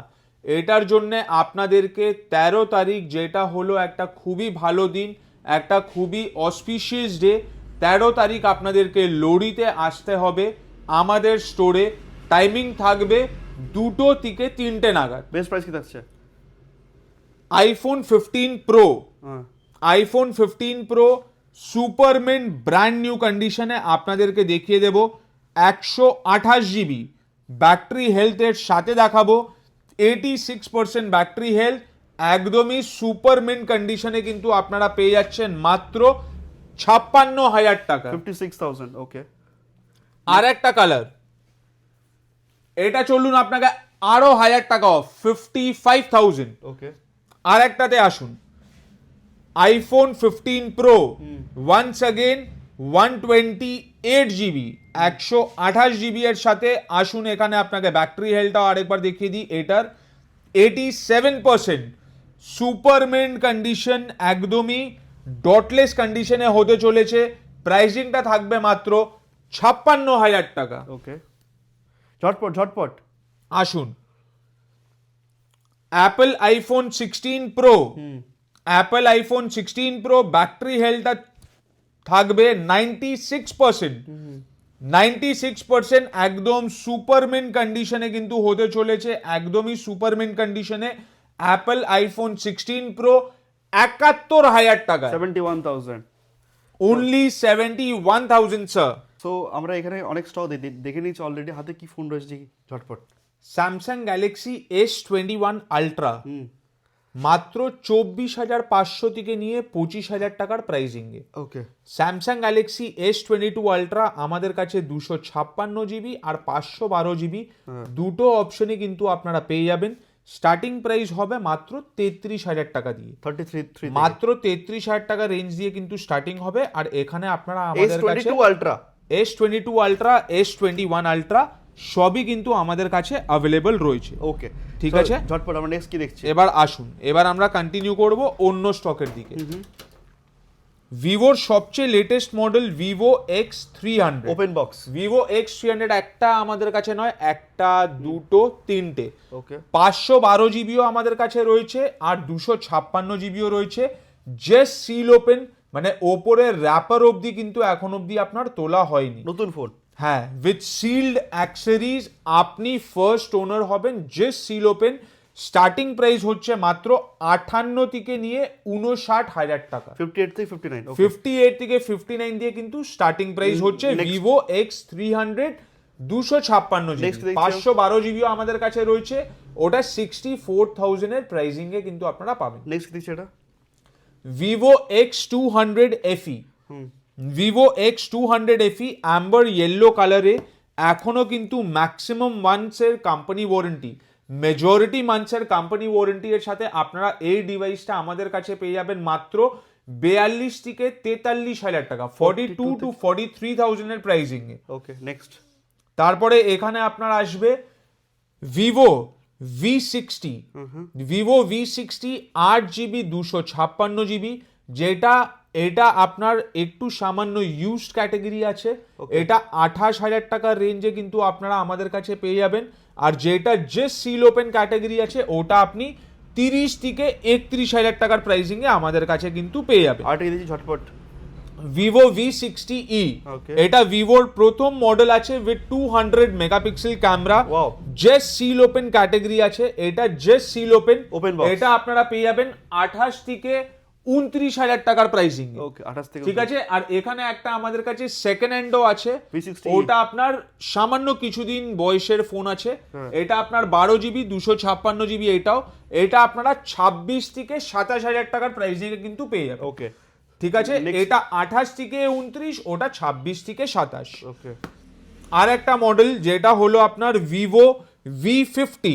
এটার জন্য আপনাদেরকে 13 তারিখ, যেটা হলো একটা খুবই ভালো দিন, একটা খুবই অসপিশিয়াস ডে, 13 তারিখ আপনাদেরকে লোডিতে আসতে হবে আমাদের স্টোরে। টাইমিং থাকবে 2টো থেকে 3টে নাগাদ। বেস্ট প্রাইস কি থাকছে? আইফোন 15 প্রো, হ্যাঁ আইফোন 15 প্রো সুপারমেন ব্র্যান্ড নিউ কন্ডিশনে আপনাদেরকে দেখিয়ে দেব। 128 জিবি ব্যাটারি হেলথের সাথে দেখাবো, 86% ব্যাটারি হেলথ, একদমই সুপারমেন কন্ডিশনে কিন্তু আপনারা পেয়ে যাচ্ছেন মাত্র 56,000 টাকা। 56,000 ওকে। আর একটা কালার, এটা চলুন আপনাকে আরো 1,000 টাকা অফ, 55,000। ওকে আর একটাতে আসুন, iPhone 15 Pro once again 128 GB 128 GB এর সাথে আসুন। এখানে আপনাকে ব্যাটারি হেলথটাও আরেকবার দেখিয়ে দিই, এটার 87% সুপারমেন কন্ডিশন, একদমই ডটলেস কন্ডিশনে হতে চলেছে। প্রাইসিংটা থাকবে মাত্র 56,000 টাকা। ওকে ঝটপট আসুন, Apple iPhone 16 pro, Apple iPhone 16 pro battery হেলথটা থাকবে 96%, একদম সুপারমেন কন্ডিশনে কিন্তু হতে চলেছে, একদমই সুপারমেন কন্ডিশনে। অ্যাপল আইফোন 16 প্রো 71,000 টাকা, 71,000। Only 71,000 sir. সো আমরা এখানে অনেক স্টক দেখে নিয়েছি অলরেডি। হাতে কি ফোন রয়েছে দেখি ঝটপট। স্যামসাং গ্যালাক্সি S21 আলট্রা মাত্র 24,500 থেকে নিয়ে 25,000 টাকার প্রাইসিং এ। Okay Samsung Galaxy S22 ultra আমাদের কাছে 256 জিবি আর 512 জিবি দুটো অপশনে কিন্তু আপনারা পেয়ে যাবেন। স্টার্টিং প্রাইস হবে মাত্র 33,000 টাকা দিয়ে, 33 মাত্র 33,000 টাকা রেঞ্জ দিয়ে কিন্তু স্টার্টিং হবে। আর এখানে আপনারা আমাদের কাছে S22 ultra, S22 ultra, S21 ultra সবই কিন্তু আমাদের কাছে অ্যাভেলেবল রয়েছে। ওকে ঠিক আছে, ঝটপট আমরা নেক্সট কি দেখছি। এবার আসুন, এবার আমরা কন্টিনিউ করব অন্য স্টকের দিকে। ভিভোর সবচেয়ে latest model Vivo X300 open box. Vivo X300 একটা আমাদের কাছে নয়, একটা, দুটো, তিনটে। ওকে 512 জিবিও আমাদের কাছে রয়েছে আর 256 জিবিও রয়েছে। জাস্ট সিল ওপেন, মানে ওপরের র্যাপার অবধি কিন্তু এখন অবধি আপনার তোলা হয়নি। নতুন ফোন, হ্যাঁ, উইথ সিল্ড অ্যাক্সেসরিজ আপনি ফার্স্ট ওনার হবেন। Just seal open. Starting price হচ্ছে মাত্র 58 থেকে নিয়ে 59,000 টাকা। 58 থেকে 59 ওকে 58 থেকে 59 দিয়ে কিন্তু স্টার্টিং প্রাইস হচ্ছে ভিভো X300 256 Next জিবি। দেখছি 512 জিবিও আমাদের কাছে রয়েছে, ওটা 64,000 এর প্রাইসিং এ কিন্তু আপনারা পাবেন। নেক্সট কি দেখছি এটা? Vivo X200 FE, Vivo X200 FE amber yellow কালারে, এখনো কিন্তু ম্যাক্সিমাম মান্থসের কোম্পানি ওয়ারেন্টি, মেজরিটি মান্থসের কোম্পানি ওয়ারেন্টি এর সাথে আপনারা এই ডিভাইসটা আমাদের কাছে পেয়ে যাবেন মাত্র 42 থেকে 43,000 টাকা, 42 to 43,000 এর প্রাইসিং এ। ওকে নেক্সট তারপরে এখানে আপনার আসবে Vivo V60, Vivo V60 8 GB 256 GB, যেটা এটা আপনার একটু সামান্য ইউজড ক্যাটাগরি আছে, এটা 28,000 টাকার রেঞ্জে কিন্তু আপনারা আমাদের কাছে পেয়ে যাবেন। আর যেটা জাস্ট সিল ওপেন ক্যাটাগরি আছে ওটা আপনি 30 থেকে 31,000 টাকার প্রাইসিং এ আমাদের কাছে কিন্তু পেয়ে যাবেন। আরেকটা দিয়েছি ঝটপট, ভিভো V60e, Okay. এটা ভিভোর প্রথম মডেল আছে with 200 megapixel camera, Wow. Just seal open category আছে, এটা just seal open, Open box. এটা আপনারা পেয়ে যাবেন 28 থেকে 29,000 টাকার প্রাইসিং। ওকে 28 থেকে ঠিক আছে। আর এখানে একটা আমাদের কাছে সেকেন্ড হ্যান্ডও আছে, V60e ওটা আপনার সামান্য কিছুদিন বয়সের ফোন আছে, হ্যাঁ। এটা আপনার 12 জিবি 256 জিবি, এটাও এটা আপনারা 26 থেকে 27,000 টাকার প্রাইসিং এ কিন্তু পেয়ে যাবেন। ওকে ঠিক আছে। Next. এটা 28 থেকে 29, ওটা 26 থেকে 27। ওকে আর একটা মডেল যেটা হলো আপনার ভিভো V50,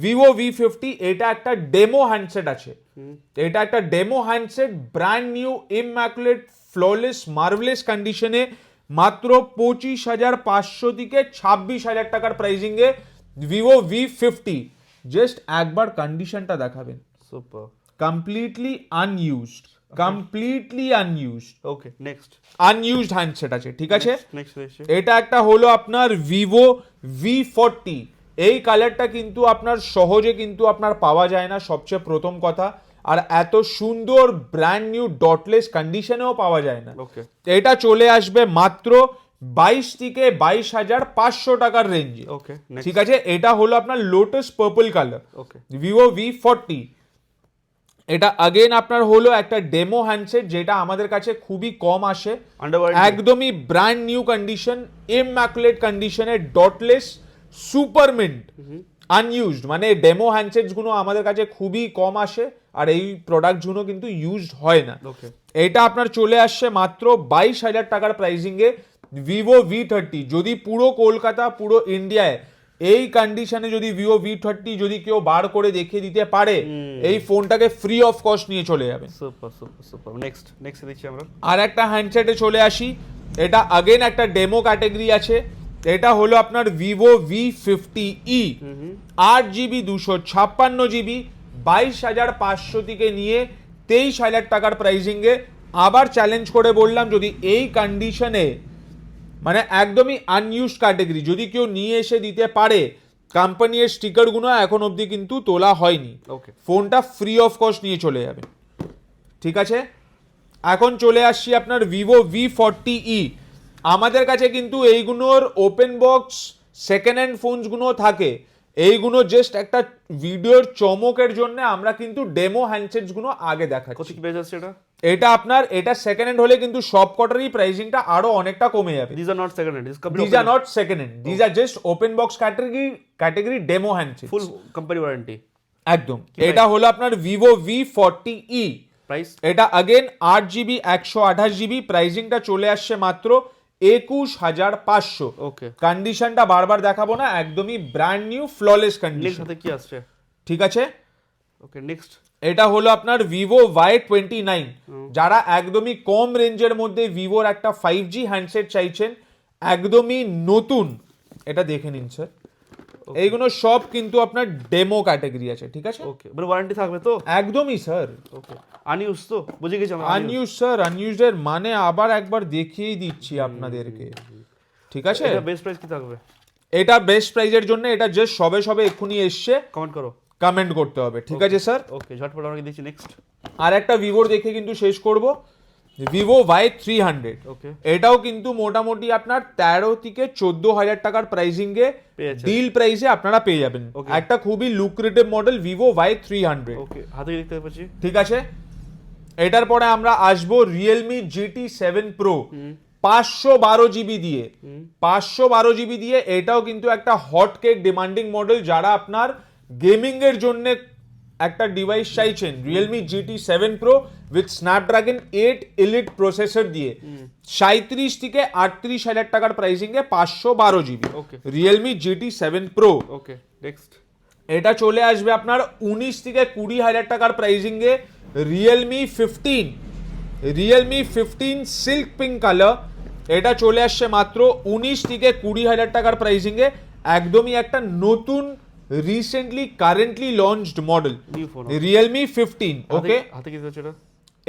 ভিভো V50, এটা একটা ডেমো হ্যান্ডসেট আছে, এটা একটা demo handset, brand new immaculate flawless marvellous কন্ডিশনে, মাত্র 25,500 থেকে 26,000 টাকার প্রাইসিং এ ভিভো V50। জাস্ট একবার কন্ডিশনটা দেখাবেন, super completely unused, completely unused, okay next unused handset আছে। ঠিক আছে। নেক্সট এসে এটা একটা হলো আপনার ভিভো V40, এই কালারটা কিন্তু আপনার সহজে কিন্তু আপনার পাওয়া যায় না, সবচেয়ে প্রথম কথা। আর এত সুন্দর ব্র্যান্ড নিউ ডটলেস কন্ডিশনেও পাওয়া যায় না। ওকে এটা চলে আসবে মাত্র 22 থেকে 22,500 টাকার রেঞ্জে। ওকে ঠিক আছে। এটা হলো আপনার লোটাস পার্পল কালার, ওকে ভিভো V40। এটা আগেন আপনার হলো একটা ডেমো হ্যান্ডসেট, যেটা আমাদের কাছে খুবই কম আসে, আন্ডার ওয়ারেন্টি একদমই ব্র্যান্ড নিউ কন্ডিশন, ইম্যাকুলেট কন্ডিশনে, ডটলেস, সুপার মিন্ট, আনইউজড। মানে ডেমো হ্যান্ডসেটস গুলো আমাদের কাছে খুবই কম আসে, আর এই প্রোডাক্ট গুলো কিন্তু ইউজড হয় না। ওকে এটা আপনার চলে আসছে মাত্র 22,000 টাকার প্রাইসিং এ ভিভো V30। যদি পুরো কলকাতা, পুরো ইন্ডিয়ায় এই কন্ডিশনে যদি ভিভো V30 যদি কেউ বার করে দেখিয়ে দিতে পারে, এই ফোনটাকে ফ্রি অফ কস্ট নিয়ে চলে যাবেন। সুপার সুপার সুপার নেক্সট দেখছি আমরা। আর একটা হ্যান্ডসেটে চলে আসি, এটা আগেন একটা ডেমো ক্যাটাগরি আছে, এটা হলো আপনার ভিভো V50e, 8GB 256GB, 22,500 থেকে নিয়ে 23,000 টাকার প্রাইসিং এ। আবার চ্যালেঞ্জ করে বললাম, যদি এই কন্ডিশনে মানে একদমই আনইউজড ক্যাটাগরি যদি কেউ নিয়ে এসে দিতে পারে, কোম্পানির স্টিকারগুলো এখন অবধি কিন্তু তোলা হয়নি, ওকে ফোনটা ফ্রি অফ কস্ট নিয়ে চলে যাবে। ঠিক আছে। এখন চলে আসছি আপনার ভিভো V40e। আমাদের কাছে কিন্তু এইগুলোর ওপেন বক্স সেকেন্ড হ্যান্ড ফোনসগুলো থাকে, এইগুলো জাস্ট একটা ভিডিওর চমকের জন্য আমরা কিন্তু ডেমো হ্যান্ডসেটসগুলো আগে কত দেখাচ্ছি। কি পেয়ে যাচ্ছে এটা? এটা আপনার এটা সেকেন্ড হ্যান্ড হলে কিন্তু সব কটারই প্রাইসিংটা আরো অনেকটা কমে যাবে। These are not second hand, it's complete These are not second hand, these are just open box category demo handsets, full company warranty. একদম। এটা হলো আপনার ভিভো V40e, প্রাইস এটা আগেন 8GB 128GB, প্রাইসিংটা চলে আসছে মাত্র 21,500। ওকে কন্ডিশনটা বারবার দেখাবো না, একদমই brand new flawless next condition. সাথে কি আসছে? ঠিক আছে। ওকে নেক্সট এটা হলো আপনার ভিভো Y29, যারা একদমই কম রেঞ্জের মধ্যে ভিভোর একটা 5G হ্যান্ডসেট চাইছেন, একদমই নতুন, এটা দেখে নিন স্যার। এইগুলো সব কিন্তু আপনার ডেমো ক্যাটাগরি আছে। ঠিক আছে। ওকে মানে ওয়ারেন্টি থাকবে তো? একদমই স্যার। ওকে আনইউজ তো বুঝে গেছি আমরা। আনইউজ স্যার, আনইউজের মানে আবার একবার দেখিয়েই দিচ্ছি আপনাদেরকে। ঠিক আছে। এটা বেস্ট প্রাইস কি থাকবে? এটা বেস্ট প্রাইজের জন্য এটা জাস্ট সবে এক্ষুনি এসছে, কমেন্ট করো, কমেন্ট করতে হবে। ঠিক আছে স্যার। ওকে ঝটপট আমরা দিচ্ছি নেক্সট। আর একটা ভিভোর দেখে কিন্তু শেষ করব, ভিভো Y300। ওকে এটাও কিন্তু মোটামুটি আপনার 13 থেকে 14,000 টাকার প্রাইসিং এ পেয়ে যাচ্ছে। ডিল প্রাইসে আপনারা পেয়ে যাবেন। Okay. একটা খুবই লুক্রেটিভ মডেল ভিভো Y300। ওকে হাতে দেখতে পাচ্ছি। ঠিক আছে। এটার পরে আমরা আসবো রিয়েলমি GT7 Pro, 512GB দিয়ে, 512GB দিয়ে। এটাও কিন্তু একটা হট কেক ডিমান্ডিং মডেল, যারা আপনার গেমিং এর জন্য একটা ডিভাইস চাইছেন, Realme GT7 Pro with Snapdragon 8 elite processor দিয়ে 37 থেকে 38,000 টাকার প্রাইসিং এ 512GB Okay. Realme GT7 Pro। Okay next এটা চলে আসবে আপনার 19 থেকে 20,000 টাকার প্রাইসিং এ রিয়েলমি 15 সিল্ক পিঙ্ক কালার। এটা চলে আসছে মাত্র 19 থেকে 20,000 টাকার প্রাইসিং এ, একদমই একটা নতুন recently currently launched model new phone. Realme 15। ওকে হাতে কি দিচ্ছে এটা?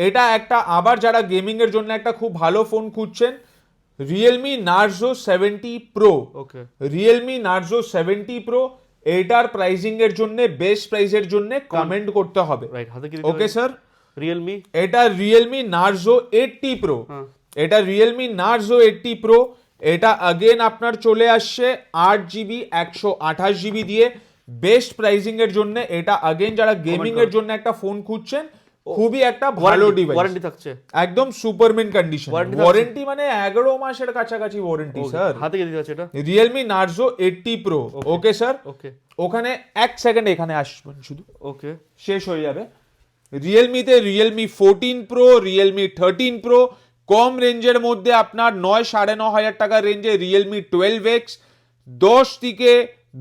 এটা একটা আবার যারা গেমিং এর জন্য একটা খুব ভালো ফোন খুঁজছেন, রিয়েলমি নার্জো 70 প্রো। ওকে রিয়েলমি নার্জো 70 প্রো, এটার প্রাইসিং এর জন্য বেস্ট প্রাইসের জন্য কমেন্ট করতে হবে। রাইট, হাতে কি ওকে স্যার, রিয়েলমি এটা রিয়েলমি নার্জো 80 প্রো। এটা রিয়েলমি নার্জো 80 প্রো, এটা अगेन আপনার চলে আসছে 8GB 128GB দিয়ে বেস্ট প্রাইসিং এর জন্য। এটা अगेन যারা গেমিং এর জন্য একটা ফোন খুঁজছেন, খুবই একটা ভালো ডিভাইস। ওয়ারেন্টি থাকছে? একদম সুপারমিন কন্ডিশন, Warranty ওয়ারেন্টি মানে 11 মাসের কাছাকাছি ওয়ারেন্টি স্যার। হাতে কি দিতে আছে এটা? Realme Narzo 80 pro. Okay sir, okay ওখানে এক সেকেন্ড এখানে আসবেন শুধু, ওকে শেষ হয়ে যাবে। রিয়েলমিতে রিয়েলমি 14 প্রো, রিয়েলমি 13 প্রো, কম রেঞ্জের মধ্যে আপনার 9-9.5 টাকার রেঞ্জে রিয়েলমি 12X, 10 থেকে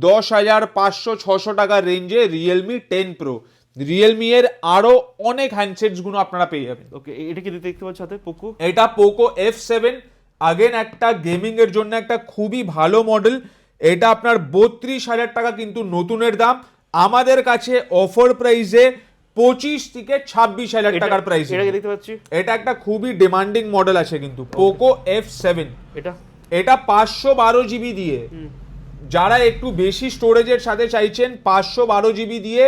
10,500-600 টাকার রেঞ্জে রিয়েলমি 10 প্রো। রিয়েলমি এর আরো অনেক হ্যান্ডসেটস গুলো আপনারা পেয়ে যাবেন। ওকে, এটা কি দেখতে পাচ্ছ হাতে? পোকো, এটা পোকো F7, अगेन একটা গেমিং এর জন্য একটা খুবই ভালো মডেল। এটা আপনার 32,000 টাকা কিন্তু নতুনের দাম, আমাদের কাছে অফার প্রাইসে 25 থেকে 26,000 টাকার প্রাইস। এটা কি দেখতে পাচ্ছি? এটা একটা খুবই ডিমান্ডিং মডেল আছে কিন্তু পোকো F7। এটা এটা 512GB দিয়ে, যারা একটু বেশি স্টোরেজের সাথে চাইছেন 512GB দিয়ে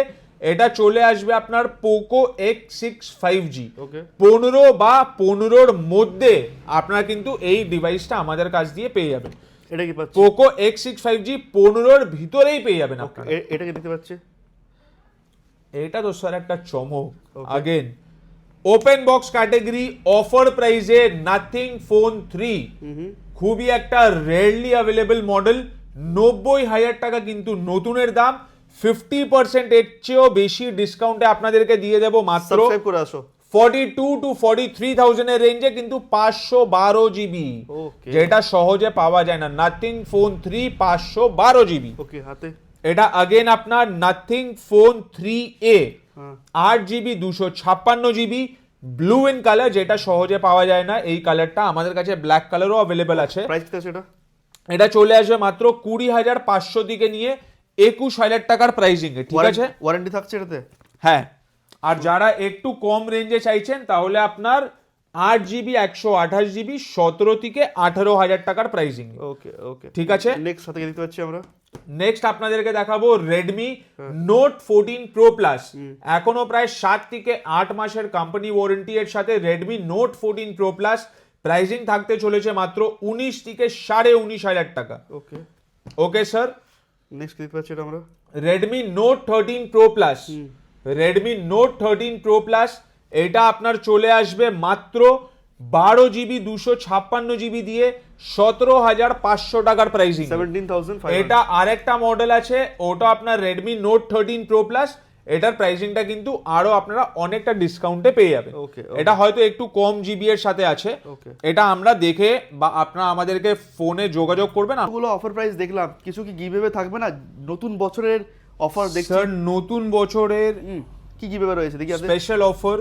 এটা চলে আসবে আপনার পোকো X6 5G। ওকে 15 বা 15-র মধ্যে আপনারা কিন্তু এই ডিভাইসটা আমাদের কাছ দিয়ে পেয়ে যাবেন। এটা কি পাচ্ছি? পোকো X6 5G 15-র ভিতরেই পেয়ে যাবেন আপনারা। এটা কি দেখতে পাচ্ছি? এটা তো স্যার একটা চমক। Again open box category, offer প্রাইসে নাথিং ফোন 3, খুবই একটা রেয়ারলি অ্যাভেলেবল মডেল। 90,000 টাকা কিন্তু নতুনের দাম, 50% এর চেয়েও বেশি ডিসকাউন্টে আপনাদেরকে দিয়ে দেবো মাত্র সাবস্ক্রাইব করে আসো। 42 to 43,000 এর রেঞ্জে কিন্তু 512GB, Okay. যেটা সহজে পাওয়া যায় না। Nothing phone 3 512GB। ওকে, হাতে এটা अगेन আপনার নাথিং ফোন 3A, হ্যাঁ 8GB 256GB, blue in colour, যেটা সহজে পাওয়া যায় না। এই কালারটা আমাদের কাছে ব্ল্যাক কালারও অ্যাভেলেবেল আছে। প্রাইস কত আছে এটা? এটা চলে আসবে মাত্র 20,500 থেকে নিয়ে 21,000 টাকার প্রাইসিং এ, ঠিক আছে? ওয়ারেন্টি থাকছে এটাতে? হ্যাঁ, আর যারা একটু কম রেঞ্জে চাইছেন তাহলে আপনার 8GB 128GB 17 থেকে 18,000 টাকার প্রাইসিং। ওকে ওকে, ঠিক আছে। নেক্সট হাতে কি দেখতে পাচ্ছি আমরা? নেক্সট আপনাদেরকে দেখাবো রেডমি নোট 14 প্রো প্লাস। এখনো প্রায় 7 থেকে 8 মাসের কোম্পানি ওয়ারেন্টি এর সাথে Redmi note 14 pro plus pricing থাকতে চলেছে মাত্র 19 থেকে 19,500 টাকা। ওকে ওকে স্যার, নেক্সট কি দেখতে পাচ্ছি এটা আমরা? Redmi note 13 pro plus. Redmi note 13 pro plus এটা আপনার চলে আসবে মাত্র 12GB 256GB দিয়ে 17,500 টাকার প্রাইসিং। 17,500। এটা আরেকটা মডেল আছে, ওটা আপনার রেডমি নোট 13 প্রো প্লাস। এটার প্রাইসিংটা কিন্তু আরো আপনারা অনেকটা ডিসকাউন্টে পেয়ে যাবেন। Okay, এটা হয়তো একটু কম জিবি এর সাথে আছে। Okay. এটা আমরা দেখে বা আপনারা আমাদেরকে ফোনে যোগাযোগ করবেন। এগুলো অফার প্রাইস দেখলাম, কিছু কি গিভঅ্যাওয়ে থাকবে না? নতুন বছরের অফার দেখছি স্যার নতুন বছরের কি গিভঅ্যাওয়ে রয়েছে দেখি আপনি? Special offer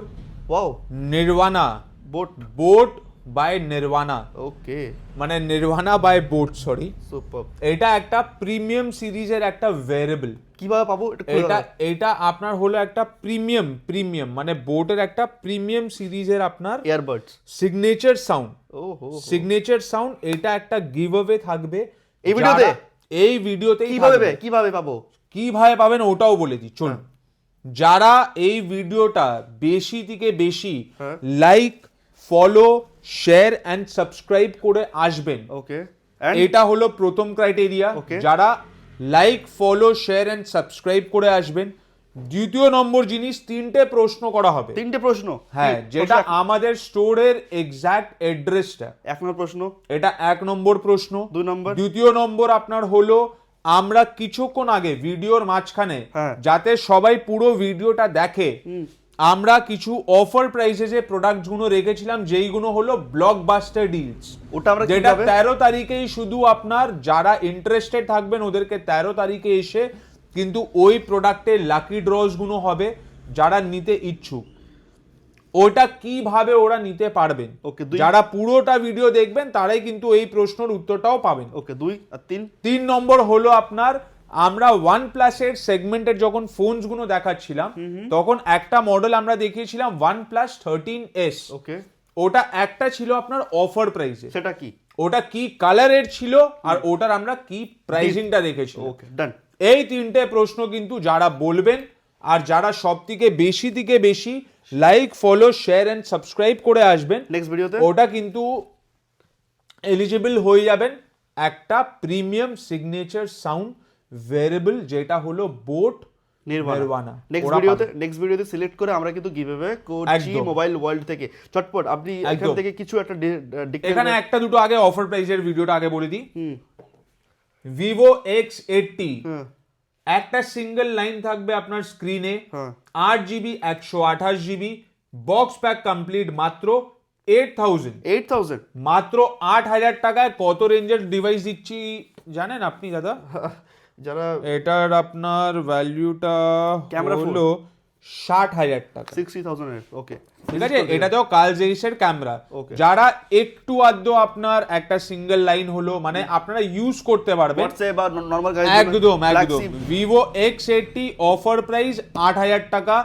wow, Nirvana Boat. Boat by Nirvana, okay মানে Nirvana by Boat, sorry. Super. এটা একটা প্রিমিয়াম সিরিজের একটা ভেরিয়েবল। কিভাবে পাবো এটা এটা আপনার হলো একটা প্রিমিয়াম মানে বোটের একটা প্রিমিয়াম সিরিজের আপনার ইয়ারবাডস সিগনেচার সাউন্ড। ওহো, সিগনেচার সাউন্ড, এটা একটা গিভঅ্যাওয়ে থাকবে এই ভিডিওতে? এই ভিডিওতে কিভাবে পাবো? কিভাবে পাবেন ওটাও বলে দিই, চলুন। যারা এই ভিডিওটা বেশি থেকে বেশি হ্যাঁ। Like, follow, share and subscribe করে আসবেন, ওকে, এটা হলো প্রথম ক্রাইটেরিয়া। Okay. যারা like, follow, share and subscribe করে আসবেন। দ্বিতীয় নম্বর জিনিস, 3টে প্রশ্ন করা হবে। 3টে প্রশ্ন? হ্যাঁ, যেটা আমাদের স্টোরের এক্সাক্ট অ্যাড্রেসটা। 1 নম্বর প্রশ্ন, এটা 1 নম্বর প্রশ্ন। 2 নম্বর, দ্বিতীয় নম্বর আপনার হলো আমরা কিছুক্ষণ আগে ভিডিওর মাঝখানে, হ্যাঁ। যাতে সবাই পুরো ভিডিওটা দেখে, আমরা কিছু অফার প্রাইসে যে প্রোডাক্টগুলো রেখেছিলাম, যেইগুলো হলো ব্লকবাস্টার ডিলস। ওটা আমরা যেটা কিভাবে? 13 তারিখেই শুধু আপনার যারা ইন্টারেস্টেড থাকবেন ওদেরকে 13 তারিখে এসে কিন্তু ওই প্রোডাক্টের লাকি ড্রস গুলো হবে যারা নিতে ইচ্ছুক। ওটা কিভাবে ওরা নিতে পারবেন, ওকে, যারা পুরোটা ভিডিও দেখবেন তারাই কিন্তু এই প্রশ্নের উত্তরটাও পাবেন। ওকে, 2 আর 3? 3 নম্বর হলো আপনার আমরা ওয়ান প্লাসের সেগমেন্টের যখন ফোনস গুলো দেখাচ্ছিলাম তখন একটা মডেল আমরা দেখিয়েছিলাম OnePlus 13s। ওকে, ওটা একটা ছিল আপনার অফার প্রাইসে, সেটা কি? ওটা কি কালারের ছিল আর ওটার আমরা কি প্রাইসিংটা দেখেছি। ওকে, ডান। এই তিনটে প্রশ্ন কিন্তু যারা বলবেন আর যারা সব থেকে বেশি like follow share and subscribe করে আসবেন নেক্সট ভিডিওতে ওটা কিন্তু এলিজিবল হয়ে যাবেন একটা প্রিমিয়াম সিগনেচার সাউন্ড ভেরিয়েবল যেটা হলো বোট নির্বাণা। নেক্সট ভিডিওতে সিলেক্ট করে আমরা কিন্তু গিভঅ্যাওয়ে করছি একদম। মোবাইল ওয়ার্ল্ড থেকে। চটপট আপনি এখান একদম। থেকে কিছু একটা এখানে একটা দুটো আগে অফার প্রাইসের ভিডিওটা আগে বলে দিই। ভিভো X80 একটা সিঙ্গেল লাইন থাকবে আপনার স্ক্রিনে, 8GB 128GB, box pack complete, মাত্র 8000 মাত্র 8000 টাকায়। কত রেঞ্জের ডিভাইস দিচ্ছি জানেন আপনি দাদা? যারা এটার আপনার ভ্যালুটা Camera হলো 60,000 টাকা। 60,000 এর। ওকে, ঠিক আছে, এটাতেও কাল জেইসের ক্যামেরা। Okay. যারা একটু আধটু আপনার একটা সিঙ্গেল লাইন হলো মানে আপনারা ইউজ করতে পারবেন হোয়াটসঅ্যাপ বা নরমাল গাইড, একদম ভিভো X80 অফার প্রাইস 8000 টাকা।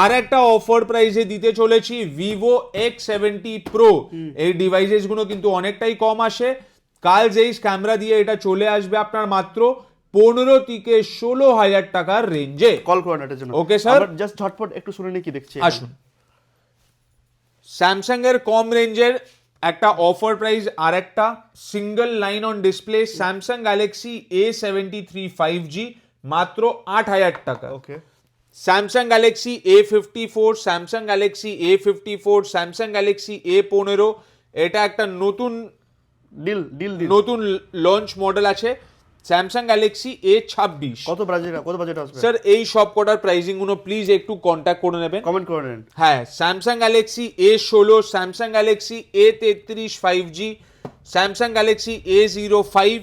আর একটা অফার প্রাইসে দিতে চলেছি ভিভো X70 প্রো। এই ডিভাইসেস গুলো কিন্তু অনেকটাই কম আসে। কাল জেইস ক্যামেরা দিয়ে এটা চলে আসবে আপনার মাত্র 15 থেকে 16,000 টাকার রেঞ্জে। কল করুন এটার জন্য। ওকে স্যার, জাস্ট ঝটপট একটু শুনে নিই কি দেখছি। আসুন। স্যামসাং এর কম রেঞ্জের একটা অফার প্রাইস আর একটা single line on display Samsung Galaxy A73 5G মাত্র 8000 টাকা। Okay, Samsung Galaxy A54, Samsung Galaxy A54, Samsung Galaxy A15 এটা একটা নতুন লঞ্চ মডেল আছে। স্যামসাং গ্যালাক্সি A26 কত বাজেট আসবে? স্যার এই সব কটার প্রাইসিং গুলো প্লিজ একটু কন্ট্যাক্ট করে নেবেন, কমেন্ট করে নেন। হ্যাঁ, Samsung Galaxy A16, Samsung Galaxy A33 5G, Samsung Galaxy A05,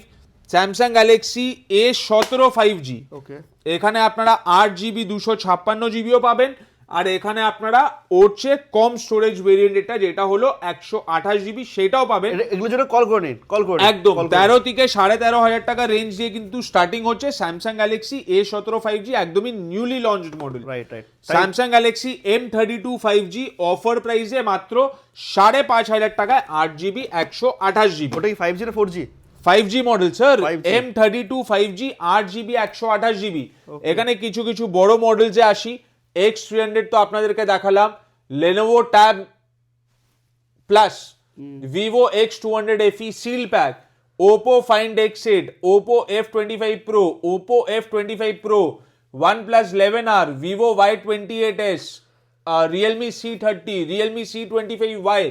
Samsung Galaxy A17 5G। ওকে, এখানে আপনারা 8GB 256GBও পাবেন আর এখানে আপনারা ওর চেয়ে কম স্টোরেজ ভেরিয়েন্ট যেটা হলো 128GB সেটাও পাবেন। এগুলো জন্য কল করে নিন, একদম 13 থেকে 13,500 টাকা রেঞ্জ দিয়ে কিন্তু স্টার্টিং হচ্ছে স্যামসাং গ্যালাক্সি A17 5G, একদমই newly launched model. Right. Samsung Galaxy M32 5G offer প্রাইসে মাত্র 5,500 টাকায় 8GB 128GB। ওটা কি 5G না 4G? 5G model sir, 5G M32 5G 8GB 128GB। এখানে কিছু বড় মডেল যে আসি, X300 তো আপনাদেরকে দেখালাম, Lenovo Tab Plus, Vivo X200 FE seal pack, Oppo Find X8, Oppo F25 Pro, Oppo F25 Pro, OnePlus 11R, Vivo Y28s, Realme C30, Realme C25Y,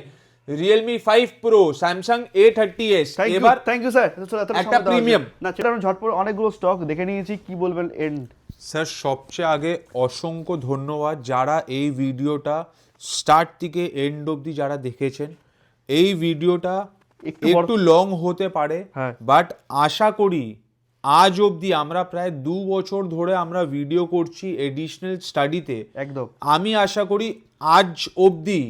Realme 5 Pro, Samsung A30s। এবার থ্যাংক ইউ স্যার। একটা প্রিমিয়াম না, সেটা আমি ঝটপট অনেকগুলো স্টক দেখে নিয়েছি, কি বলবেন এন্ড? স্যার সবচেয়ে আগে অসংখ্য ধন্যবাদ যারা এই ভিডিওটা স্টার্ট থেকে এন্ড অবধি যারা দেখেছেন। এই ভিডিওটা একটু লং হতে পারে, বাট আশা করি আজ অবধি আমরা প্রায় 2 বছর ধরে আমরা ভিডিও করছি এডিশনাল স্টাডিতে। একদম, আমি আশা করি আজ অবধি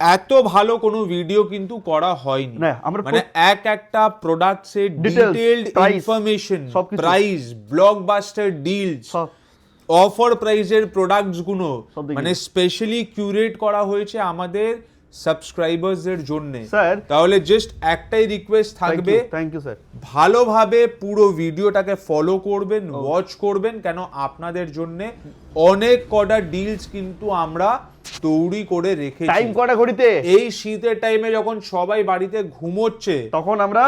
এত ভালো কোনো ভিডিও কিন্তু করা হয়নি। মানে একটা প্রোডাক্টসের detailed information, price, blockbuster deals, offer প্রাইসের প্রোডাক্টস গুলো মানে স্পেশালি কিউরেট করা হয়েছে আমাদের সাবস্ক্রাইবারদের জন্য। তাহলে জাস্ট একটাই রিকোয়েস্ট থাকবে, থ্যাংক ইউ স্যার, ভালোভাবে পুরো ভিডিওটাকে ফলো করবেন, ওয়াচ করবেন, কেন আপনাদের জন্য অনেক কটা ডিলস কিন্তু আমরা তৈরি করে রেখেছি। টাইম কটা ঘড়িতে? এই শীতের টাইমে যখন সবাই বাড়িতে ঘুমোচ্ছে তখন আমরা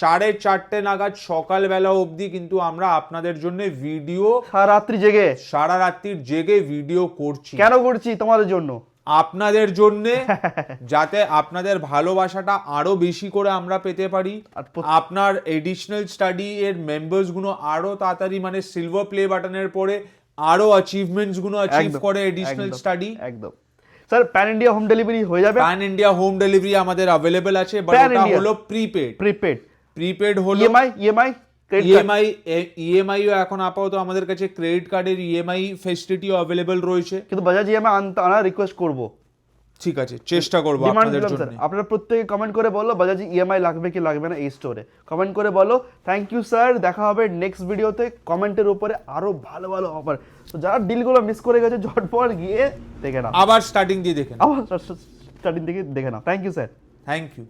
4:30 নাগাদ সকালবেলা অবধি কিন্তু আমরা আপনাদের জন্য ভিডিও সারা রাত্রির জেগে ভিডিও করছি। কেন করছি? তোমাদের জন্য, আপনাদের জন্য, যাতে আপনাদের ভালোবাসাটা আরো বেশি করে আমরা পেতে পারি, আপনার এডিশনাল স্টাডি এর মেম্বার্স গুলো আরো তাড়াতাড়ি মানে সিলভার প্লে বাটনের পরে আরো অ্যাচিভমেন্টস গুলো অ্যাচিভ করে এডিশনাল স্টাডি। একদম sir, pan India home delivery হয়ে যাবে? প্যান ইন্ডিয়া হোম ডেলিভারি আমাদের अवेलेबल আছে, বাট এটা হলো প্রিপেড হলো ইএমআই এখন আপাতত আমাদের কাছে ক্রেডিট কার্ডের ইএমআই ফেসিলিটিও अवेलेबल রয়েছে, কিন্তু বাজাজ ইএমআই আনা রিকোয়েস্ট করব। ঠিক আছে, চেষ্টা করবো ডিমান্ড আপনাদের দিলাম জন্য। স্যার, আপনারা প্রত্যেকে কমেন্ট করে বলো বাজাজ ইএমআই লাগবে কি লাগবে না এই স্টোরে, কমেন্ট করে বলো। থ্যাংক ইউ স্যার, দেখা হবে নেক্সট ভিডিওতে কমেন্টের উপরে আরো ভালো ভালো অফার। তো যারা ডিলগুলো মিস করে গেছে ঝটপট গিয়ে দেখে নাও, আবার স্টার্টিং দিয়ে দেখেন। আবার স্টার্টিং থেকে দেখে নাও। Thank you sir. Thank you.